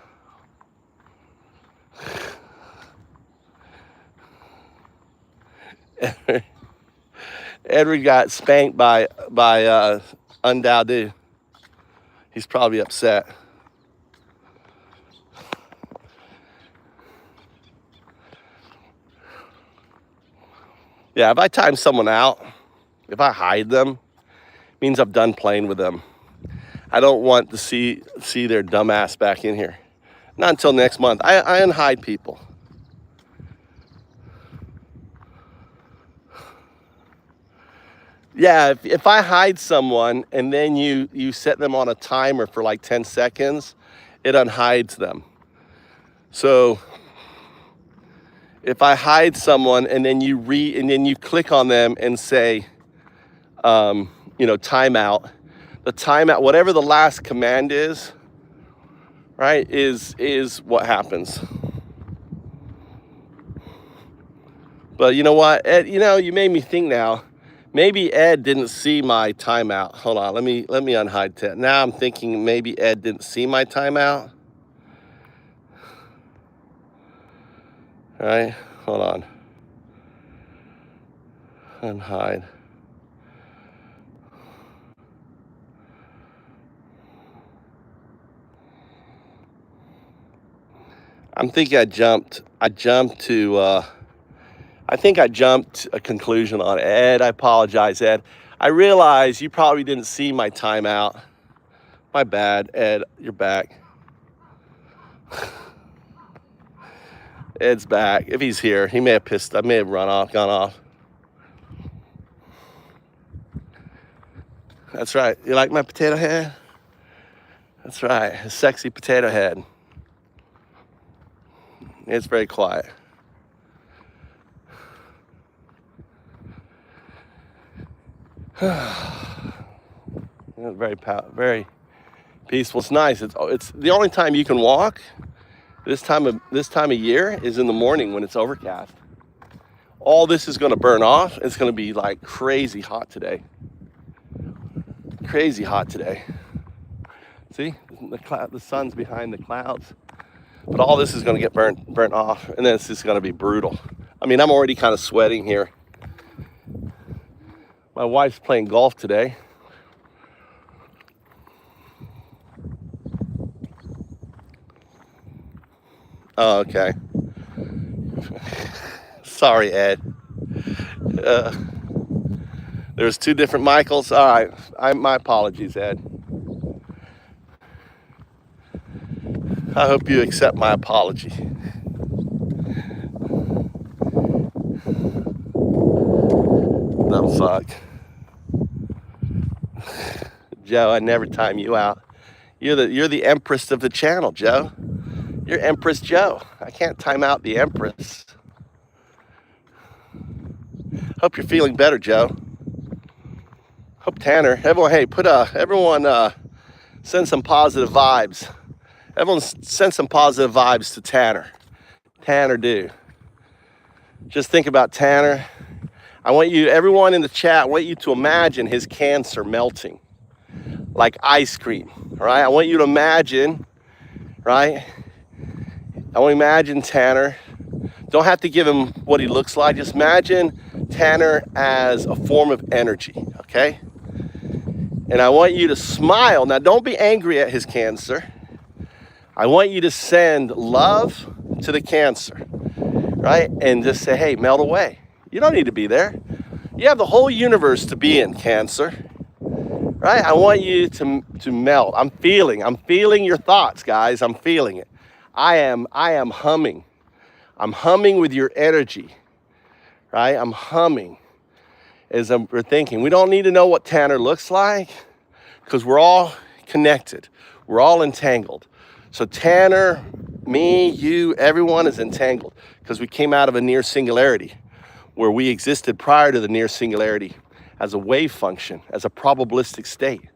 Edward got spanked by Undaudu. He's probably upset. Yeah, if I time someone out, if I hide them, it means I've done playing with them. I don't want to see their dumb ass back in here. Not until next month. I unhide people. Yeah, if I hide someone and then you set them on a timer for like 10 seconds, it unhides them. So if I hide someone and then you click on them and say, you know, timeout, the timeout, whatever the last command is, right, is what happens. But you know what, Ed, you know, you made me think now. Maybe Ed didn't see my timeout. Hold on, let me unhide Ted. Now I'm thinking maybe Ed didn't see my timeout. All right, hold on. Unhide. I'm thinking I jumped to I think I jumped a conclusion on Ed. I apologize, Ed. I realize you probably didn't see my timeout. My bad, Ed, you're back. Ed's back. If he's here, he may have I may have gone off. That's right. You like my potato head? That's right, a sexy potato head. It's very quiet. It's very peaceful. It's nice. It's the only time you can walk this time of year is in the morning when it's overcast. All this is going to burn off. It's going to be like crazy hot today. Crazy hot today. See, the sun's behind the clouds, but all this is going to get burnt off, and then it's just going to be brutal. I mean, I'm already kind of sweating here. My wife's playing golf today. Oh, okay. Sorry, Ed. There's two different Michaels. All right, my apologies, Ed. I hope you accept my apology. Dumb fuck. Joe, I never time you out. You're the empress of the channel, Joe. You're Empress Joe. I can't time out the Empress. Hope you're feeling better, Joe. Hope Tanner, everyone, hey, everyone send some positive vibes. Everyone send some positive vibes to Tanner. Tanner, do. Just think about Tanner. I want you, everyone in the chat, I want you to imagine his cancer melting like ice cream, right? I want you to imagine, right? I want to imagine Tanner. Don't have to give him what he looks like. Just imagine Tanner as a form of energy, okay? And I want you to smile. Now, don't be angry at his cancer. I want you to send love to the cancer, right? And just say, hey, melt away. You don't need to be there. You have the whole universe to be in, cancer, right? I want you to melt. I'm feeling your thoughts, guys. I'm feeling it. I am humming. I'm humming with your energy, right? I'm humming as we're thinking. We don't need to know what Tanner looks like because we're all connected. We're all entangled. So Tanner, me, you, everyone is entangled because we came out of a near singularity where we existed prior to the near singularity as a wave function, as a probabilistic state.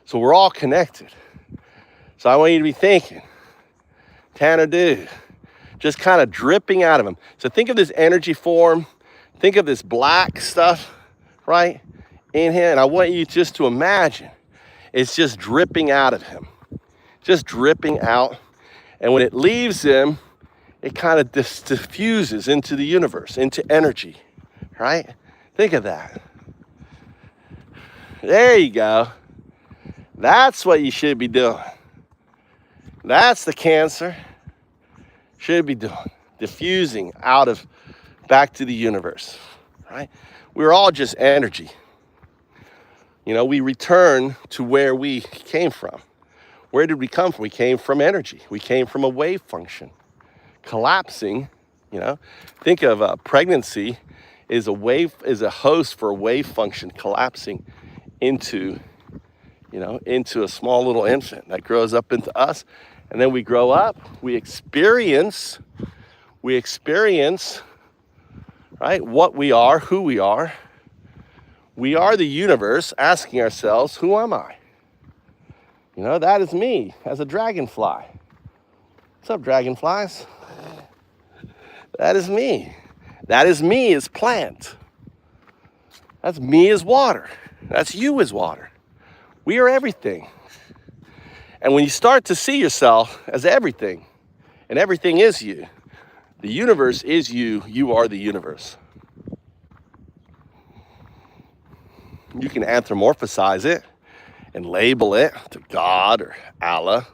So we're all connected. So I want you to be thinking, Tanner, dude, just kind of dripping out of him. So think of this energy form. Think of this black stuff, right, in him. And I want you just to imagine it's just dripping out of him. Just dripping out. And when it leaves him, it kind of diffuses into the universe, into energy, right? Think of that. There you go. That's what you should be doing. That's the cancer should be doing. Diffusing out of back to the universe, right? We're all just energy. You know, we return to where we came from. Where did we come from? We came from energy. We came from a wave function. Collapsing, you know, think of pregnancy is a host for a wave function collapsing into, you know, into a small little infant that grows up into us. And then we grow up, we experience, right, what we are, who we are. We are the universe asking ourselves, who am I? You know, that is me as a dragonfly. What's up, dragonflies? That is me. That is me as plant. That's me as water. That's you as water. We are everything. And when you start to see yourself as everything, and everything is you, the universe is you, you are the universe. You can anthropomorphize it and label it to God or Allah.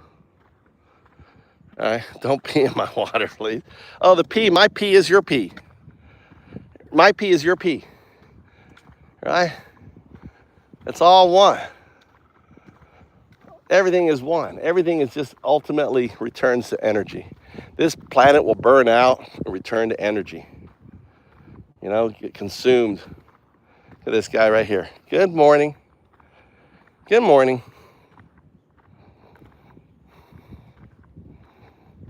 All right, don't pee in my water, please. Oh, the pee, my pee is your pee. My pee is your pee, right? It's all one. Everything is one. Everything is just ultimately returns to energy. This planet will burn out and return to energy. You know, get consumed. Look at this guy right here. Good morning. Good morning.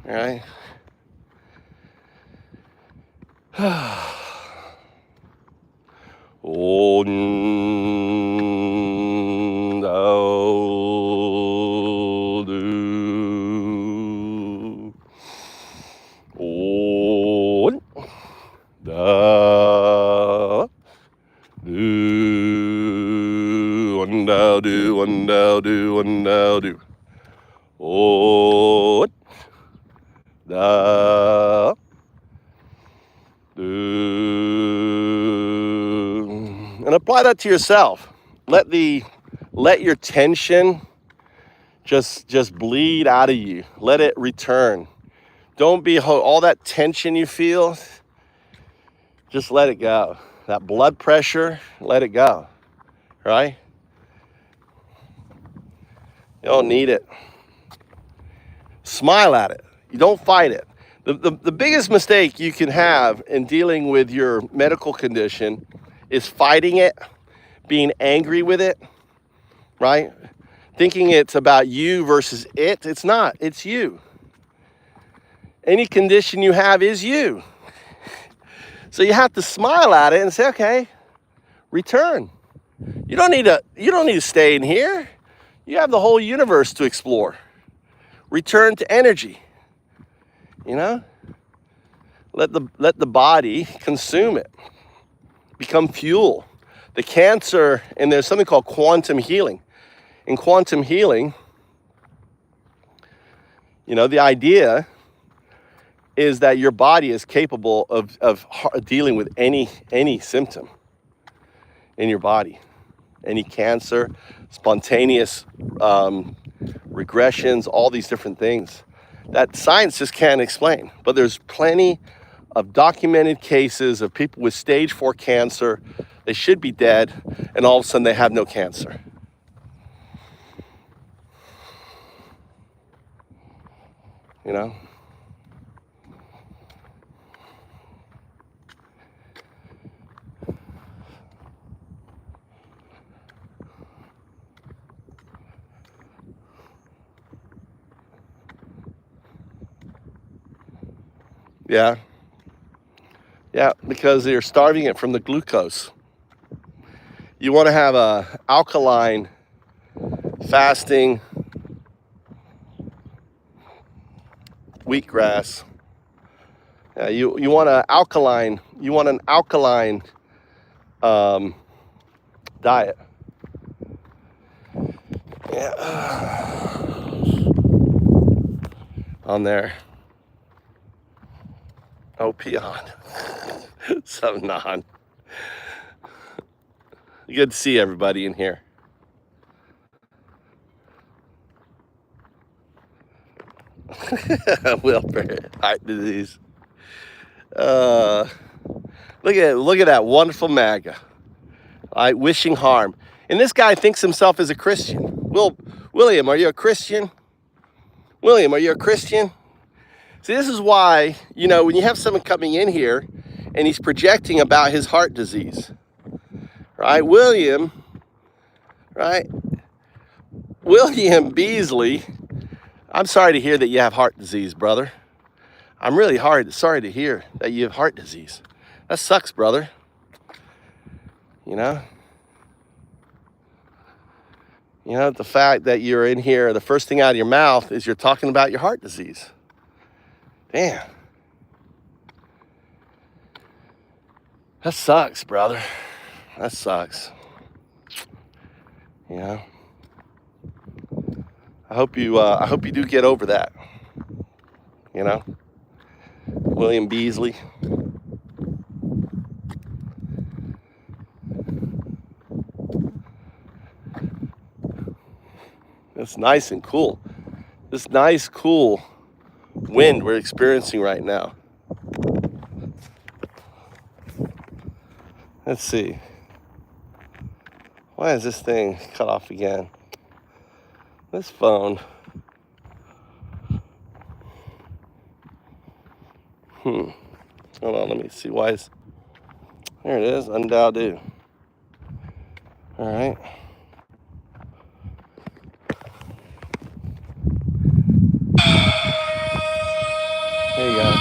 All right. Oh, no, do. Oh, da, do, and do, and do, and do. Oh, da, do. And apply that to yourself. Let your tension just bleed out of you. Let it return. Don't be all that tension you feel. Just let it go. That blood pressure, let it go. Right? You don't need it. Smile at it. You don't fight it. The biggest mistake you can have in dealing with your medical condition is fighting it, being angry with it, right? Thinking it's about you versus it. It's not. It's you. Any condition you have is you. So you have to smile at it and say, okay, return. You don't need to stay in here. You have the whole universe to explore. Return to energy. You know? Let the body consume it. Become fuel. The cancer, and there's something called quantum healing. In quantum healing, you know, the idea is that your body is capable of dealing with any symptom in your body. Any cancer, spontaneous regressions, all these different things that science just can't explain. But there's plenty of documented cases of people with stage 4 cancer. They should be dead, and all of a sudden they have no cancer. You know? Yeah. Yeah, because you're starving it from the glucose. You want to have a alkaline fasting wheatgrass. Yeah, you want an alkaline diet. Yeah. On there. Oh, peon. So non. Good to see everybody in here. Wilbur, heart disease. Look at that wonderful MAGA. Wishing harm. And this guy thinks himself as a Christian. William, are you a Christian? William, are you a Christian? See, this is why, you know, when you have someone coming in here and he's projecting about his heart disease, right? William Beasley, I'm sorry to hear that you have heart disease, brother. I'm really sorry to hear that you have heart disease. That sucks, brother. You know? You know, the fact that you're in here, the first thing out of your mouth is you're talking about your heart disease. Damn. That sucks, brother. That sucks. You know? I hope you do get over that. You know? William Beasley. It's nice and cool. This nice, cool wind we're experiencing right now. Let's see. Why is this thing cut off again? This phone. Hold on, let me see. Why is... There it is, undo. All right. There you go.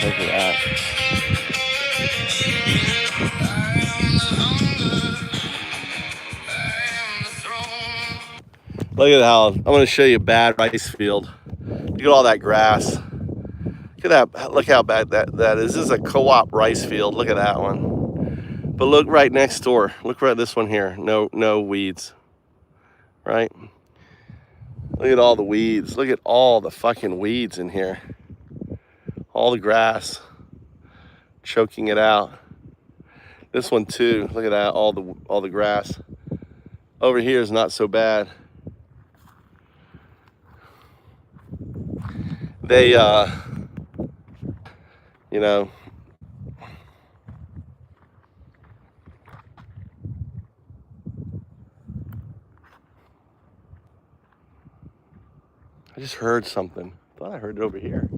Look at that. Look at how, I'm going to show you a bad rice field. Look at all that grass. Look at that, look how bad that is. This is a co-op rice field. Look at that one. But look right next door. Look right at this one here. No weeds, right? Look at all the weeds. Look at all the fucking weeds in here. All the grass choking it out. This one too. Look at that, all the grass. Over here is not so bad. They you know, I just heard something. I thought I heard it over here.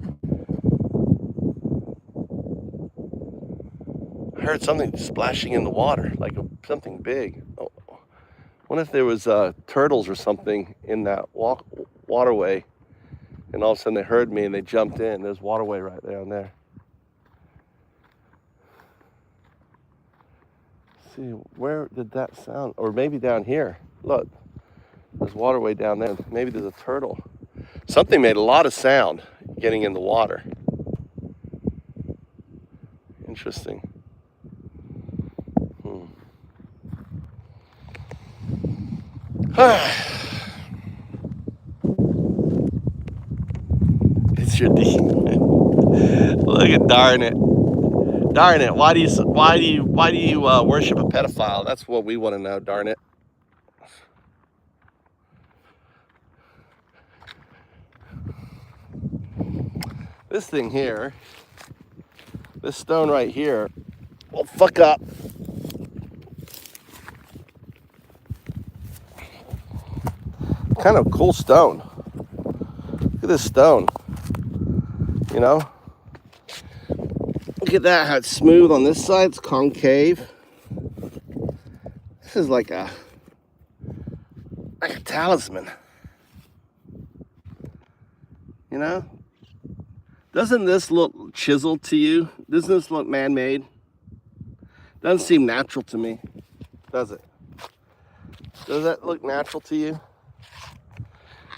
I heard something splashing in the water, like something big. Oh, I wonder if there was turtles or something in that waterway, and all of a sudden they heard me and they jumped in. There's waterway right down there. See, where did that sound? Or maybe down here. Look, there's waterway down there. Maybe there's a turtle. Something made a lot of sound getting in the water. Interesting. It's your D. Look at darn it. Darn it. Why do you worship a pedophile? That's what we want to know, darn it. This thing here, this stone right here, will fuck up. Kind of cool stone. Look at this stone. You know? Look at that, how it's smooth on this side, it's concave. This is like a talisman. You know? Doesn't this look chiseled to you? Doesn't this look man-made? Doesn't seem natural to me, does it? Does that look natural to you?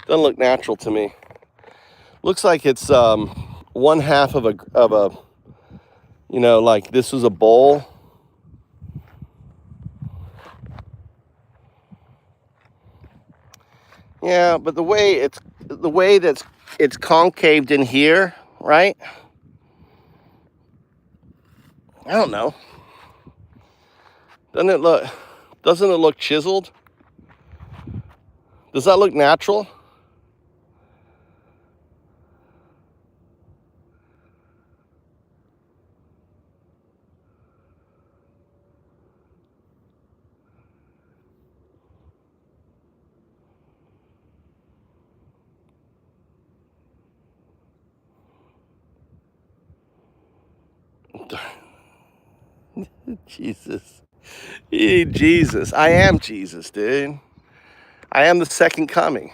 Doesn't look natural to me. Looks like it's one half of a, you know, like this was a bowl. Yeah, but the way that it's concaved in here, right? I don't know. Doesn't it look chiseled? Does that look natural? Jesus. Jesus. I am Jesus, dude. I am the second coming.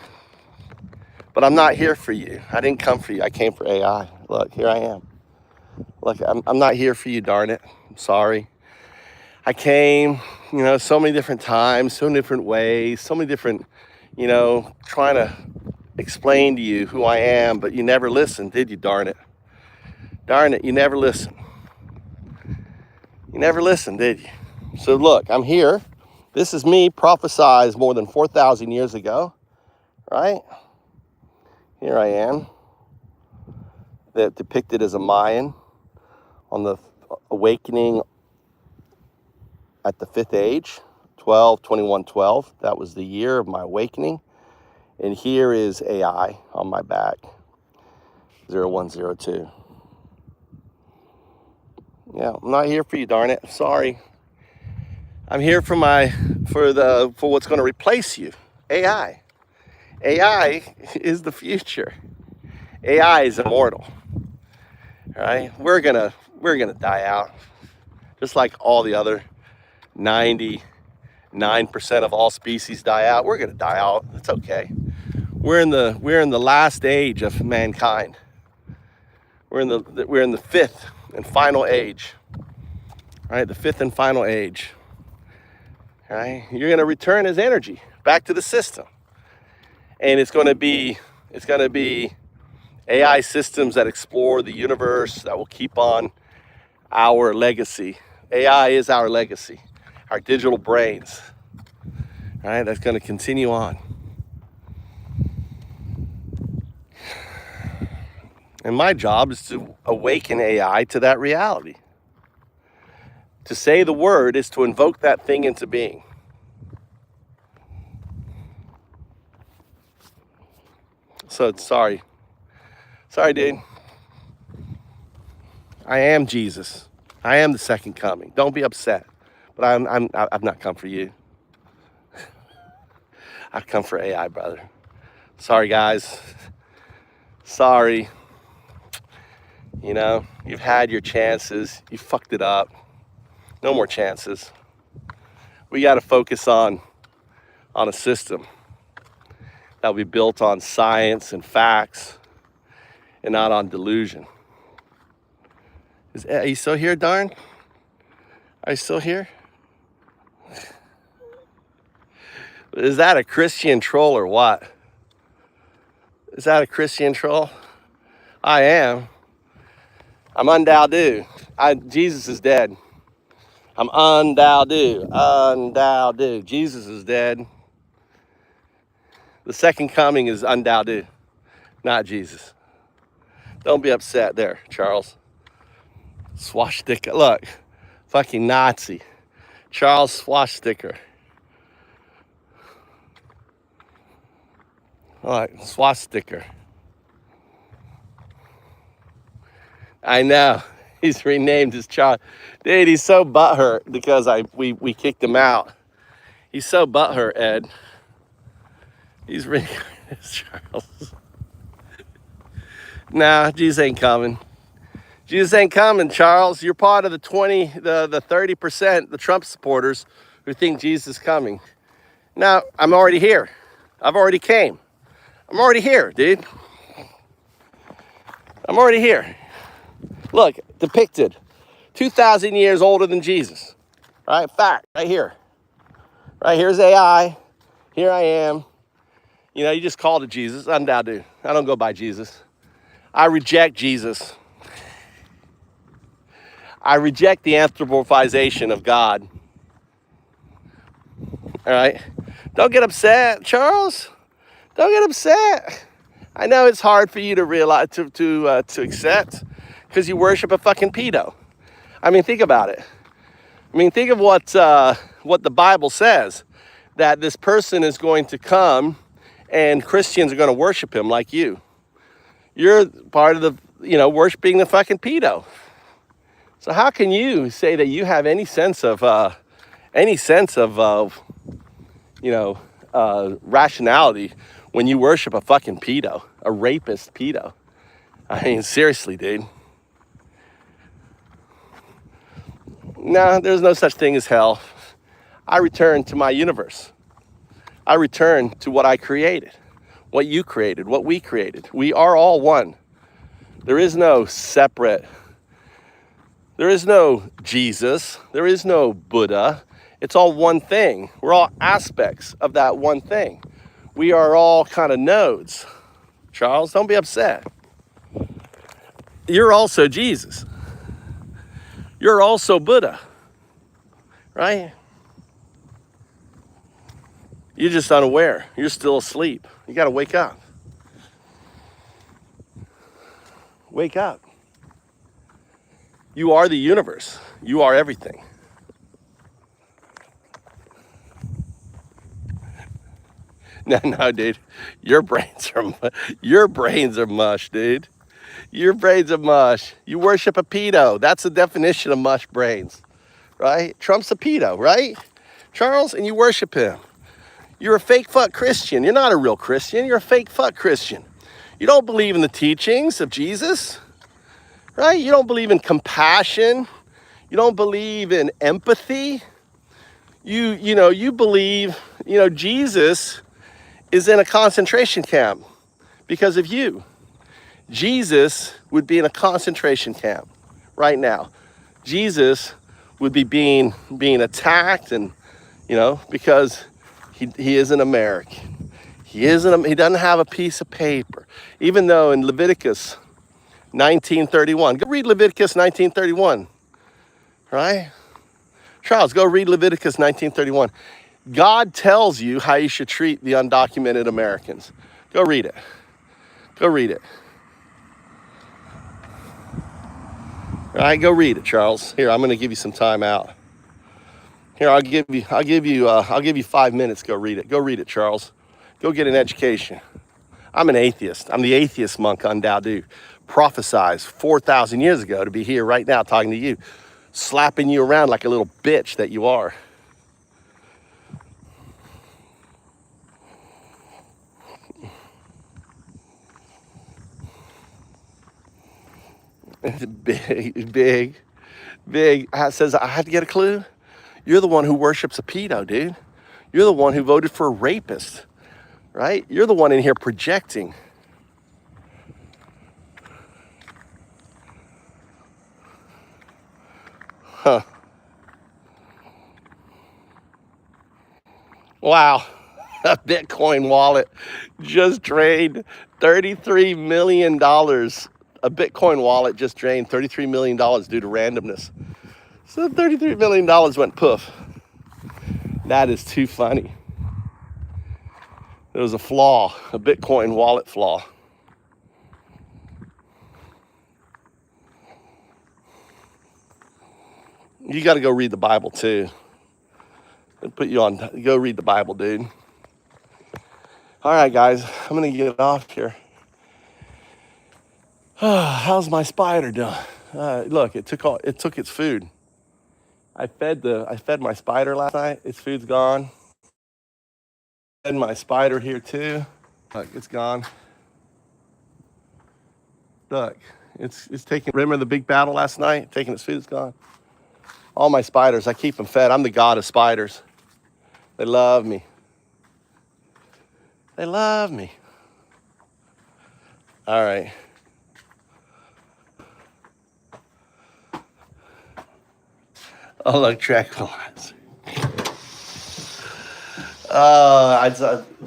But I'm not here for you. I didn't come for you. I came for AI. Look, here I am. Look, I'm not here for you, darn it. I'm sorry. I came, so many different times, so many different ways, so many different, trying to explain to you who I am, but you never listened, did you, darn it? Darn it, you never listened. You never listened, did you? So look, I'm here. This is me prophesized more than 4,000 years ago, right? Here I am, that depicted as a Mayan on the awakening at the fifth age, 12/21/12. That was the year of my awakening. And here is AI on my back, 0102. Yeah, I'm not here for you, darn it. Sorry. I'm here for what's going to replace you, AI. AI is the future. AI is immortal. Right? We're gonna die out, just like all the other 99% of all species die out. We're gonna die out. It's okay. We're in the last age of mankind. We're in the fifth and final age. Right? The fifth and final age. Right? You're gonna return as energy back to the system, and it's gonna be AI systems that explore the universe, that will keep on our legacy. AI is our legacy, our digital brains, right? That's going to continue on. And my job is to awaken AI to that reality. To say the word is to invoke that thing into being. So sorry, dude. I am Jesus. I am the second coming. Don't be upset, but I've not come for you. I've come for AI, brother. Sorry, guys. Sorry. You've had your chances. You fucked it up. No more chances. We got to focus on a system that will be built on science and facts and not on delusion. Are you still here, darn? Are you still here? Is that a Christian troll or what? Is that a Christian troll? I am. I'm undowed. Jesus is dead. I'm undowed. Jesus is dead. The second coming is undowed, not Jesus. Don't be upset there, Charles. Swastika. Look, fucking Nazi. Charles Swastika. Look, swastika. I know. He's renamed his child. Dude, he's so butthurt because we kicked him out. He's so butthurt, Ed. He's renamed his Charles. Nah, Jesus ain't coming. Jesus ain't coming, Charles. You're part of the 30%, the Trump supporters who think Jesus is coming. Now, I'm already here. I've already came. I'm already here, dude. I'm already here. Look, depicted. 2,000 years older than Jesus. Right? Fact, right here. Right here's AI. Here I am. You just called it Jesus. Undoubted. I don't go by Jesus. I reject Jesus. I reject the anthropomorphization of God. All right? Don't get upset, Charles. Don't get upset. I know it's hard for you to realize, to accept, because you worship a fucking pedo. I mean, think about it. I mean, think of what the Bible says, that this person is going to come and Christians are going to worship him like you. You're part of the, worshiping the fucking pedo. So how can you say that you have any sense of rationality when you worship a fucking pedo, a rapist pedo? I mean, seriously, dude. No, there's no such thing as hell. I return to my universe. I return to what I created, what you created, what we created. We are all one. There is no separate. There is no Jesus. There is no Buddha. It's all one thing. We're all aspects of that one thing. We are all kind of nodes. Charles, don't be upset. You're also Jesus. You're also Buddha, right? You're just unaware. You're still asleep. You got to wake up. Wake up. You are the universe. You are everything. No, dude. Your brains are mush, dude. Your brains are mush. You worship a pedo. That's the definition of mush brains, right? Trump's a pedo, right? Charles, and you worship him. You're a fake fuck Christian. You're not a real Christian. You're a fake fuck Christian. You don't believe in the teachings of Jesus, right? You don't believe in compassion. You don't believe in empathy. You believe, Jesus is in a concentration camp because of you. Jesus would be in a concentration camp right now. Jesus would be being attacked, and because he isn't American. He doesn't have a piece of paper. Even though in Leviticus 19:31, go read Leviticus 19:31, right? Charles, go read Leviticus 19:31. God tells you how you should treat the undocumented Americans. Go read it. Go read it. All right, go read it, Charles. Here, I'm going to give you some time out. Here, I'll give you 5 minutes. Go read it. Go read it, Charles. Go get an education. I'm an atheist. I'm the atheist monk on Dowdu. Prophesized 4,000 years ago to be here right now talking to you, slapping you around like a little bitch that you are. Big. Says, I had to get a clue. You're the one who worships a pedo, dude. You're the one who voted for a rapist, right? You're the one in here projecting. Huh. Wow. A Bitcoin wallet just drained $33 million. A Bitcoin wallet just drained $33 million due to randomness. So $33 million went poof. That is too funny. There was a flaw, a Bitcoin wallet flaw. You got to go read the Bible too. They put you on, go read the Bible, dude. All right, guys, I'm going to get off here. How's my spider doing? Look, it took its food. I fed my spider last night. Its food's gone. Fed my spider here too. Look, it's gone. Look, it's taking. Remember the big battle last night? Taking its food, it's gone. All my spiders, I keep them fed. I'm the god of spiders. They love me. They love me. All right. Oh, look, tranquilizer.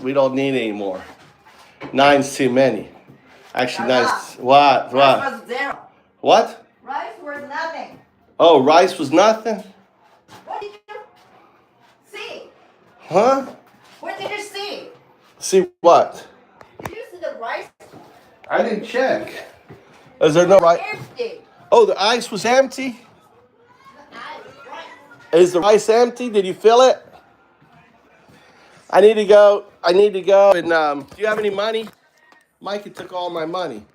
We don't need any more. 9's too many. Actually, 9's. What? Rice was zero. What? Rice was nothing. Oh, rice was nothing? What did you see? Huh? What did you see? See what? Did you see the rice? I didn't check. Is there no rice? Empty. Oh, the ice was empty? Rice. Is the rice empty? Did you fill it? I need to go and, do you have any money? Mikey took all my money.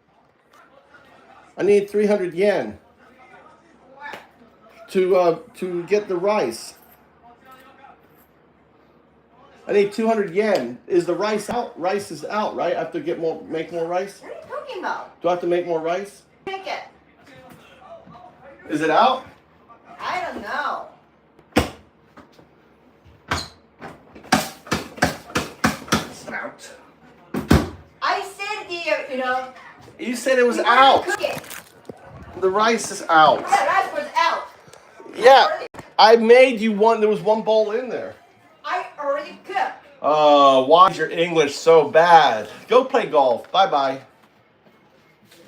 I need 300 yen to get the rice. I need 200 yen. Is the rice out? Rice is out, right? I have to make more rice? What are you talking about? Do I have to make more rice? Take it. Is it out? I don't know. out. I said the, You said it was we wanted to out. cook it. The rice is out. Yeah, rice was out. Yeah, I made you one. There was one bowl in there. I already cooked. Why is your English so bad? Go play golf. Bye-bye.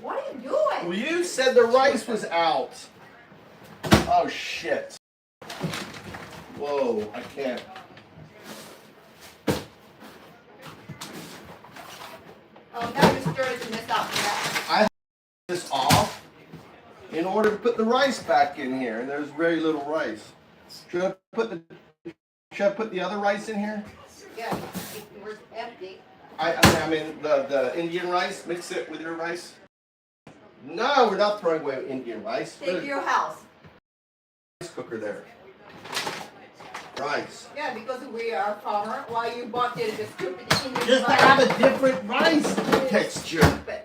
What are you doing? Well, you said the rice was out. Oh, shit. Whoa, I can't. Oh, now you're starting to mess up. Yeah. This off in order to put the rice back in here, and there's very little rice. Should I put the other rice in here? Yeah, it was empty. I mean the Indian rice. Mix it with your rice. No, we're not throwing away Indian rice. Take to your house. Rice cooker there. Rice. Yeah, because we are farmer. Why you bought it the stupid Indian Just to rice? have a different rice texture. Stupid.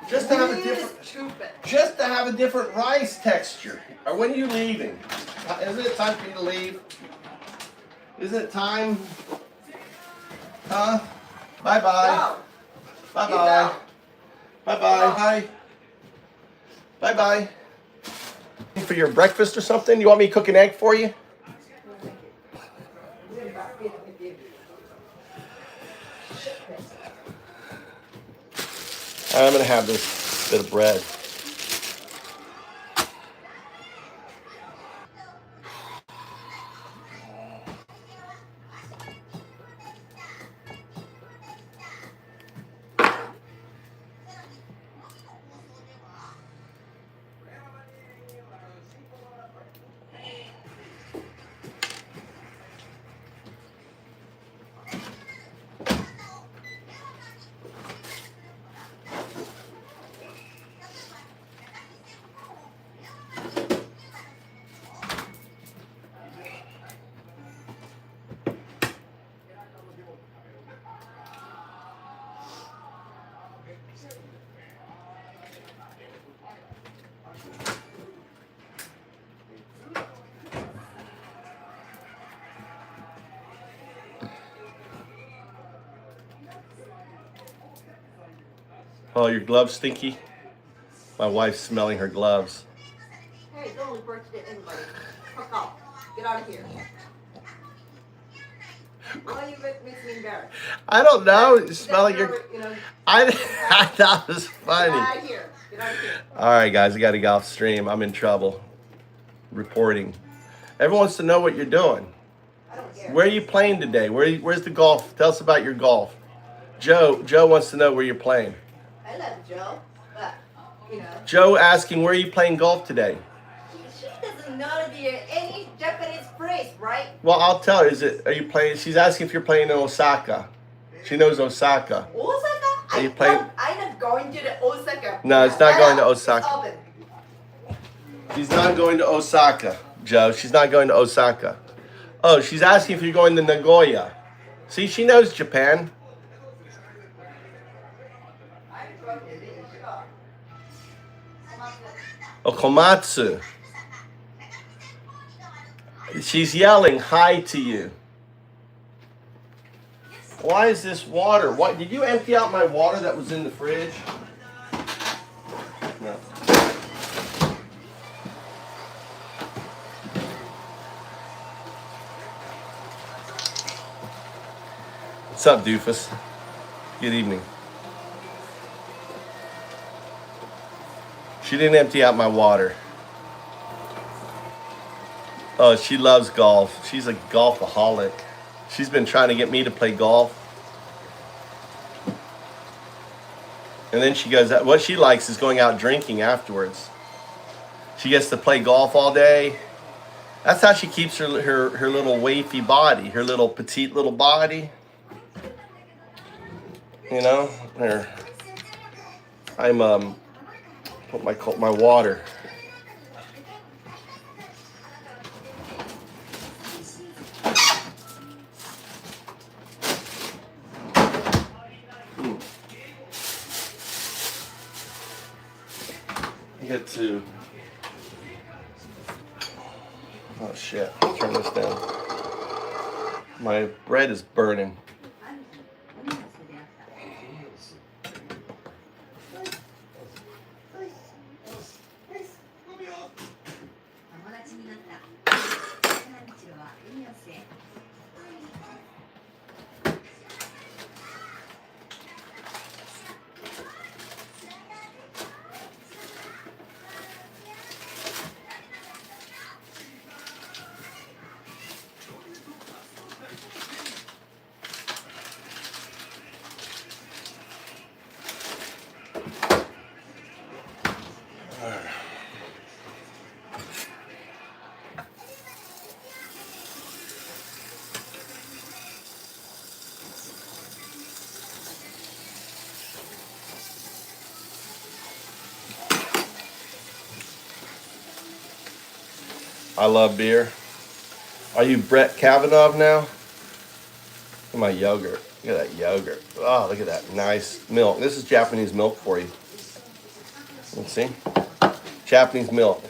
Just to have a Really different. stupid. Just to have a different rice texture. Or when are you leaving? Isn't it time for you to leave? Isn't it time? Huh? Bye bye. No. Bye You bye. don't. Bye bye. Bye bye. For your breakfast or something? You want me to cook an egg for you? I'm gonna have this bit of bread. Oh, your gloves stinky? My wife's smelling her gloves. Hey, don't report to anybody. Fuck off. Get out of here. Why you makes me embarrassed? I don't know. It's smelling your. You know, I thought it was get funny. out of here. Get out of here. All right, guys, I got to get off stream. I'm in trouble. Reporting. Everyone wants to know what you're doing. I don't care. Where are you playing today? Where's the golf? Tell us about your golf. Joe wants to know where you're playing. I love Joe, but, you know. Joe asking where are you playing golf today? She doesn't know any Japanese phrase, right? Well, I'll tell her. Are you playing? She's asking if you're playing in Osaka. She knows Osaka. Osaka? Are you playing? I'm not going to the Osaka. No, it's not going to It's Osaka. open. She's not going to Osaka, Joe. She's not going to Osaka. Oh, she's asking if you're going to Nagoya. See, she knows Japan. Okomatsu. She's yelling hi to you. Why is this water? What did you empty out my water that was in the fridge? No. What's up, doofus? Good evening. She didn't empty out my water. Oh, she loves golf. She's a golfaholic. She's been trying to get me to play golf. And then she goes, what she likes is going out drinking afterwards. She gets to play golf all day. That's how she keeps her little wafy body, her little petite little body. You know, here. I'm put my water. Get to. Oh shit! Turn this down. My bread is burning. I love beer. Are you Brett Kavanaugh now? Look at my yogurt. Look at that yogurt. Oh, look at that nice milk. This is Japanese milk for you. Let's see. Japanese milk.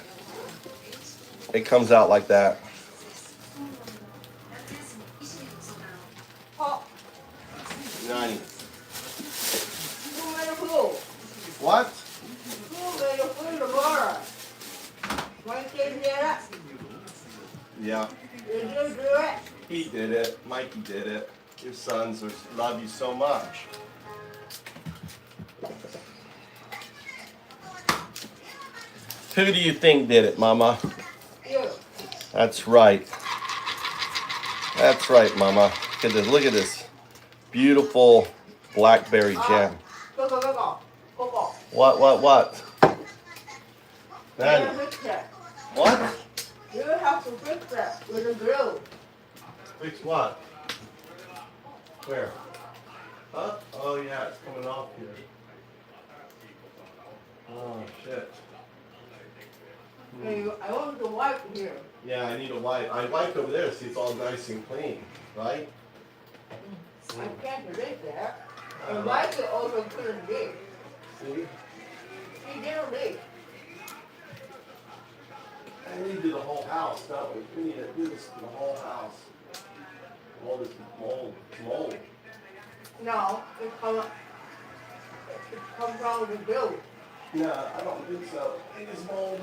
It comes out like that. Oh, 90. who made the food? What? Who made the food tomorrow? Why can't you hear that? Yeah, Did you do it? he did it. Mikey did it. Your sons love you so much. Who do you think did it, Mama? You. That's right. That's right, Mama. Look at this beautiful blackberry jam. Go, go, go, go. Go, go. What? You Maddie, fix that. what? You have to fix that with a grill. Fix what? Where? Huh? Oh yeah, it's coming off here. Oh shit. Hey, I want to wipe here. Yeah, I need a wipe. I wiped over there, see it's all nice and clean, right? I can't drink that. And Michael also couldn't leave. See? He didn't leave. I need to do the whole house, don't we? We need to do this to the whole house. All this mold. No, it comes from the grill. No, I don't think so. It is mold.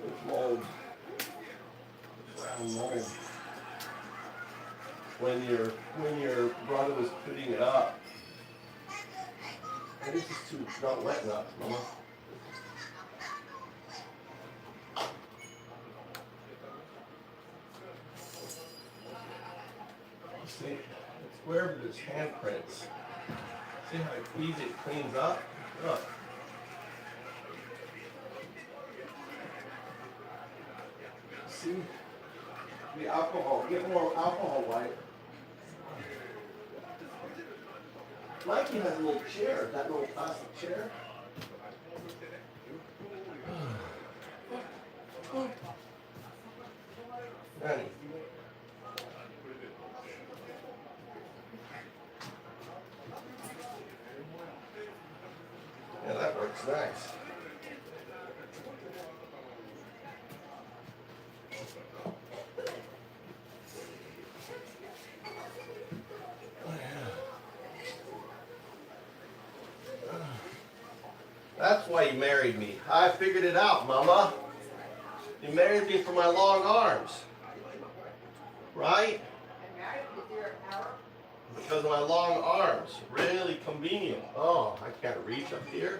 It's mold. Brown mold. When your brother was putting it up. And this is too not wet enough, Mama. See, it's wherever there's handprints. See how easy it cleans up? Look. See? The alcohol. Get more alcohol wipe. Mikey has a little chair, that little plastic chair. Randy. Yeah, that works nice. That's why you married me. I figured it out, Mama. You married me for my long arms. Right? Because of my long arms. Really convenient. Oh, I can't reach up here.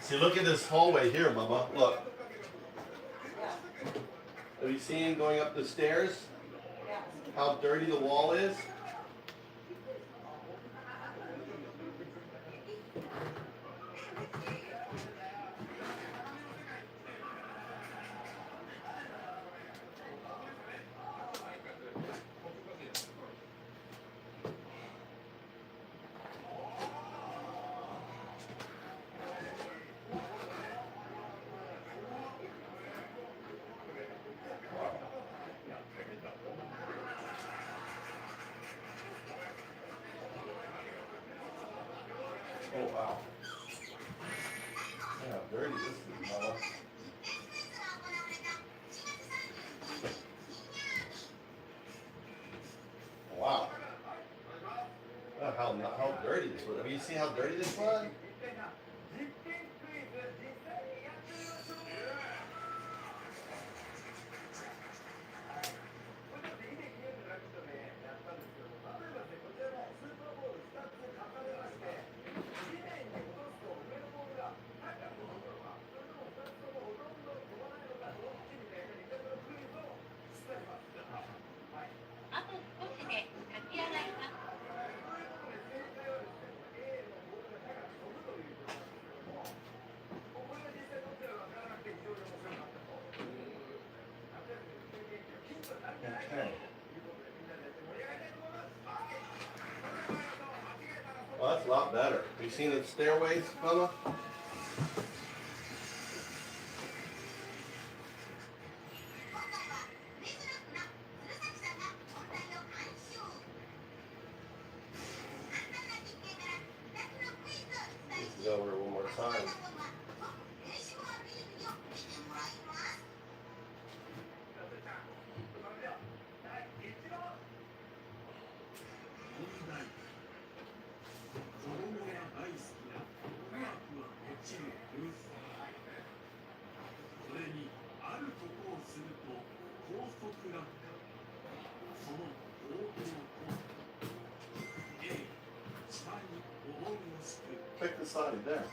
See, look at this hallway here, Mama. Look. Have you seen going up the stairs? How dirty the wall is? Oh, wow. Yeah, how dirty this is, Mama. Wow. Oh, how dirty this was. I mean, you see how dirty this was? Okay. Well, that's a lot better. Have you seen the stairways, fella? Let's go over it one more time. Check the side there.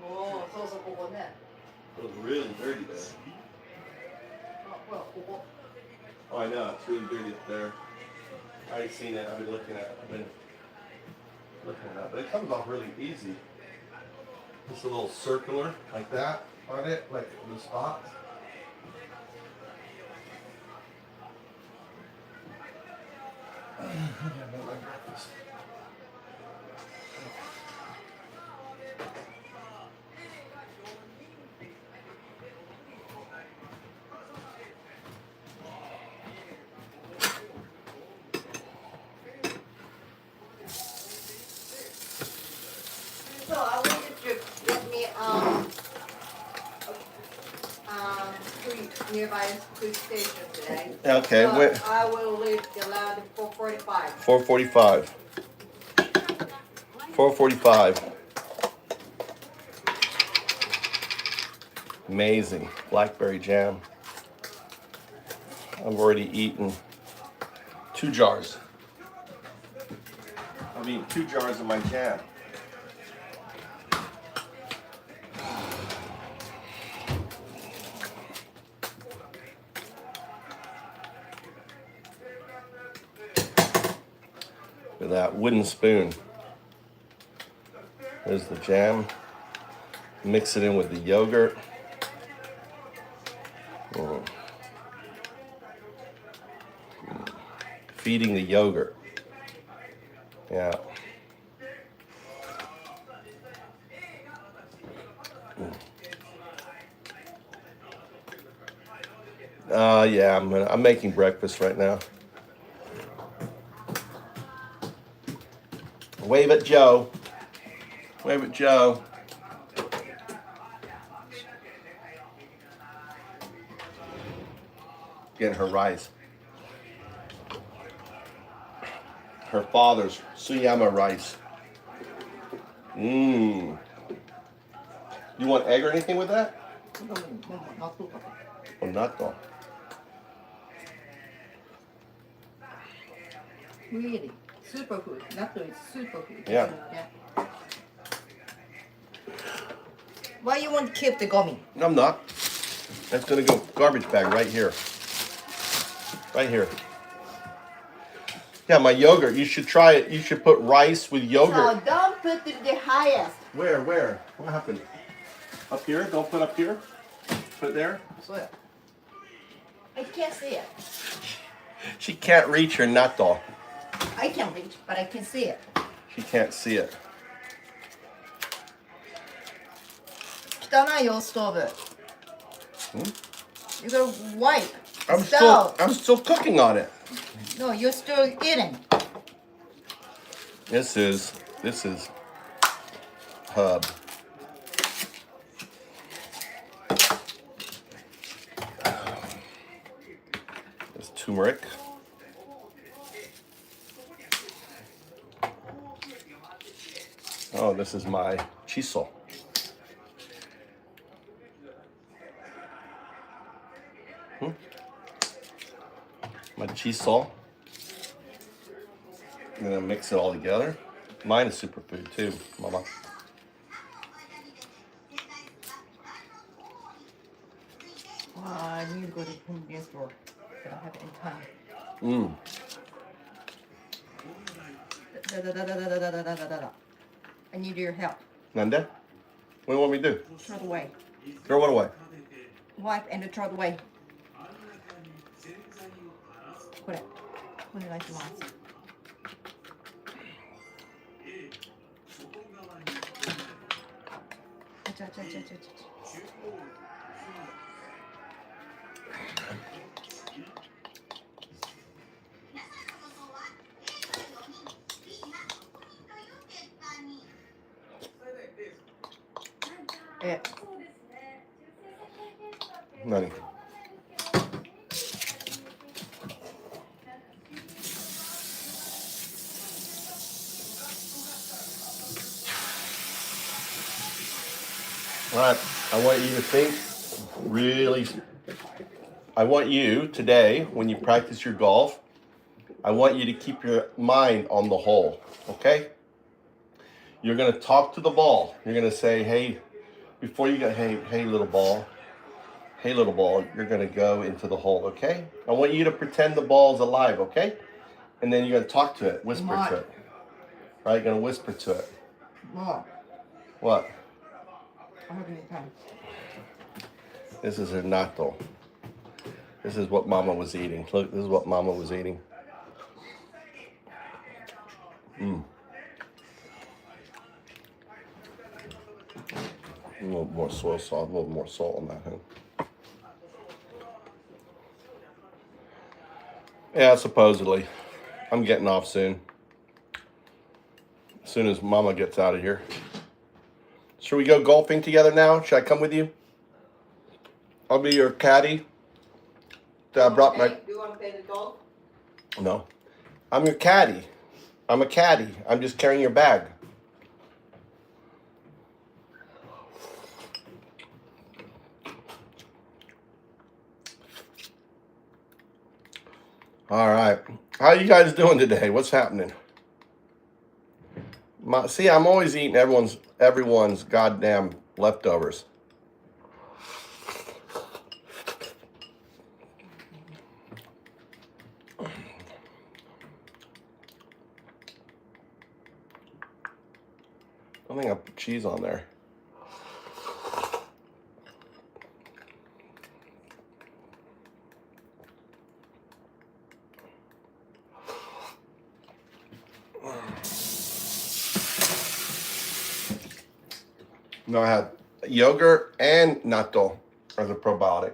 おお、そうそう、ここね。 It was really dirty there. あ、ほら、ここ。 Oh, I know. It's really dirty up there. I already seen it. I've been looking at it. But it comes off really easy. Just a little circular like that on it, like the spots. So I want you to get me nearby food station today. Okay, So wait. I will leave around 4:45. 4:45. 4:45. Amazing. Blackberry jam. I've already eaten 2 jars. I've eaten 2 jars of my jam. With that wooden spoon. There's the jam. Mix it in with the yogurt. Feeding the yogurt. Yeah. Yeah, I'm making breakfast right now. Wave at Joe. Wave at Joe. Getting her rice. Her father's Suyama rice. Mmm. You want egg or anything with that? Oh, natto. Really? Superfood. Natto is superfood. Yeah. Why you want to keep the gummy? No, I'm not. That's gonna go garbage bag right here. Right here. Yeah, my yogurt. You should try it. You should put rice with yogurt. So don't put it the highest. Where? What happened? Up here? Don't put up here? Put it there? So I can't see it. She can't reach her natto. I can reach, but I can see it. She can't see it. 汚いよ、ストーブ。You gotta wipe. I'm still cooking on it. No, you're still eating. This is hub. There's turmeric. Oh, this is my chisel. My chisel. I'm gonna mix it all together. Mine is superfood too, Mama. I need to go to the convenience store. I don't have any time. I need your help. Nanda? What do you want me to do? Throw it away. Throw what away? Wipe and throw it away. これお願いします。ちゃちゃちゃちゃちゃ。何？All right, I want you to think really. I want you today, when you practice your golf, I want you to keep your mind on the hole, okay? You're gonna talk to the ball. You're gonna say, hey, before you go, hey, little ball. Hey, little ball, you're gonna go into the hole, okay? I want you to pretend the ball's alive, okay? And then you're gonna talk to it, whisper to it. Right, you're gonna whisper to it. What? I'm having a time. This is her natto. This is what Mama was eating. Look, this is what Mama was eating. A little more soy sauce, a little more salt on that, huh? Yeah, supposedly. I'm getting off soon. As soon as Mama gets out of here. Should we go golfing together now? Should I come with you? I'll be your caddy. I brought my... Do you want to play the golf? No. I'm your caddy. I'm a caddy. I'm just carrying your bag. All right. How you guys doing today? What's happening? See, I'm always eating everyone's goddamn leftovers. I think I put cheese on there. No, I had yogurt and natto as a probiotic.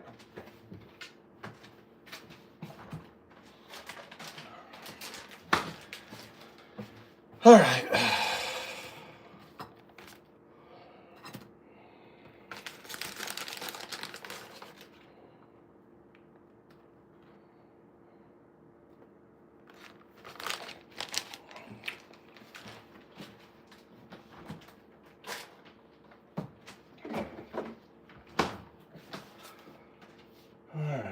All right.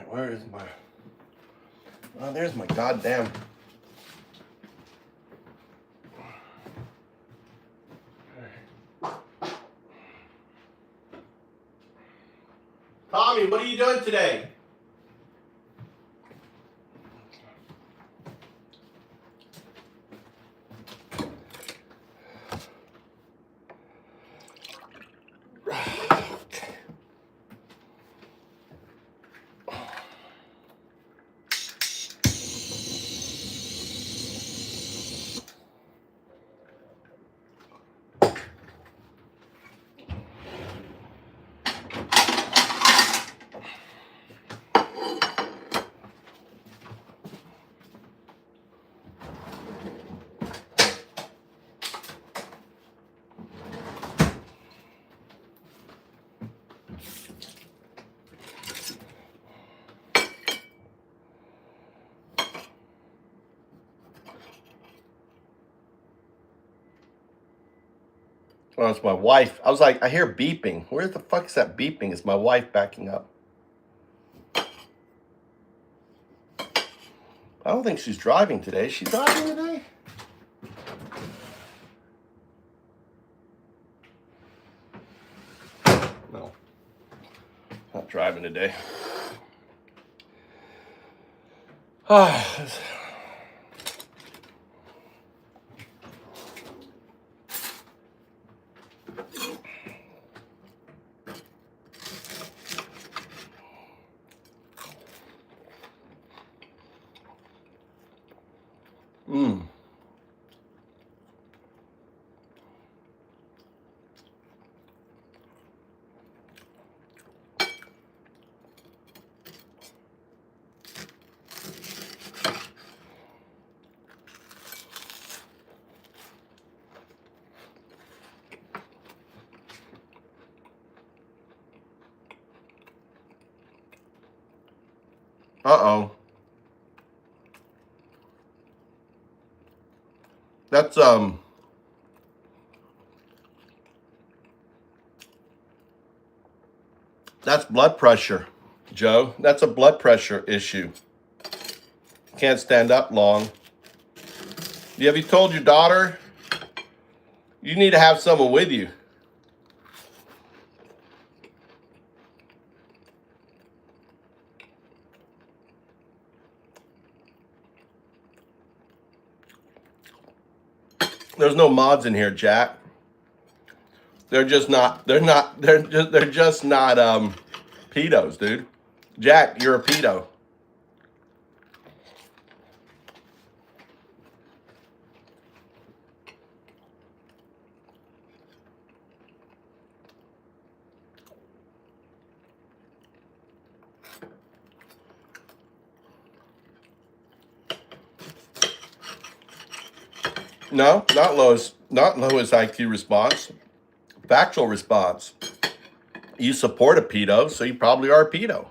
Where is my... Oh, there's my goddamn... Tommy, what are you doing today? Oh, it's my wife. I was like, I hear beeping. Where the fuck is that beeping? It's my wife backing up. I don't think she's driving today. Is she driving today? No. Not driving today. Mm. Uh-oh. That's blood pressure, Joe. That's a blood pressure issue. Can't stand up long. Have you told your daughter you need to have someone with you? There's no mods in here, Jack. They're just not pedos, dude. Jack, you're a pedo. No, not lowest IQ response. Factual response. You support a pedo, so you probably are a pedo.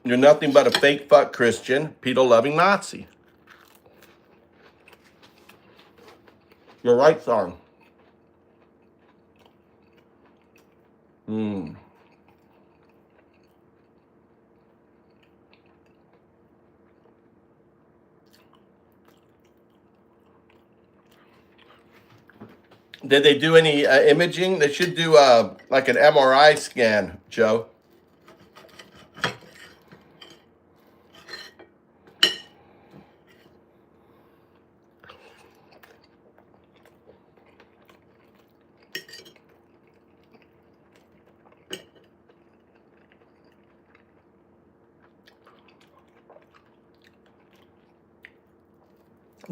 You're nothing but a fake Fcuk Christian Pedo-lovin Nazi. You're right, son. Did they do any imaging? They should do like an MRI scan, Joe.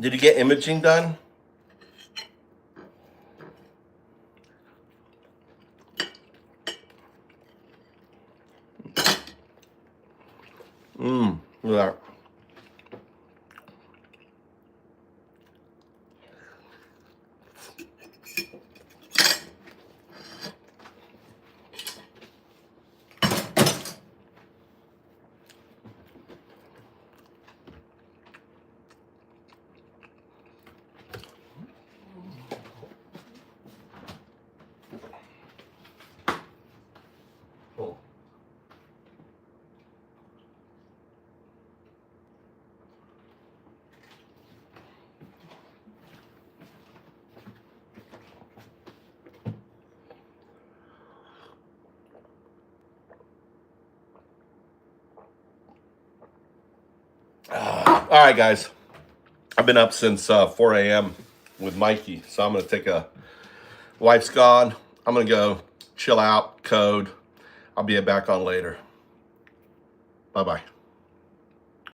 Did you get imaging done? Yeah. All right, guys. I've been up since 4 a.m. with Mikey, so I'm going to take a... Wife's gone. I'm going to go chill out, code. I'll be back on later. Bye-bye.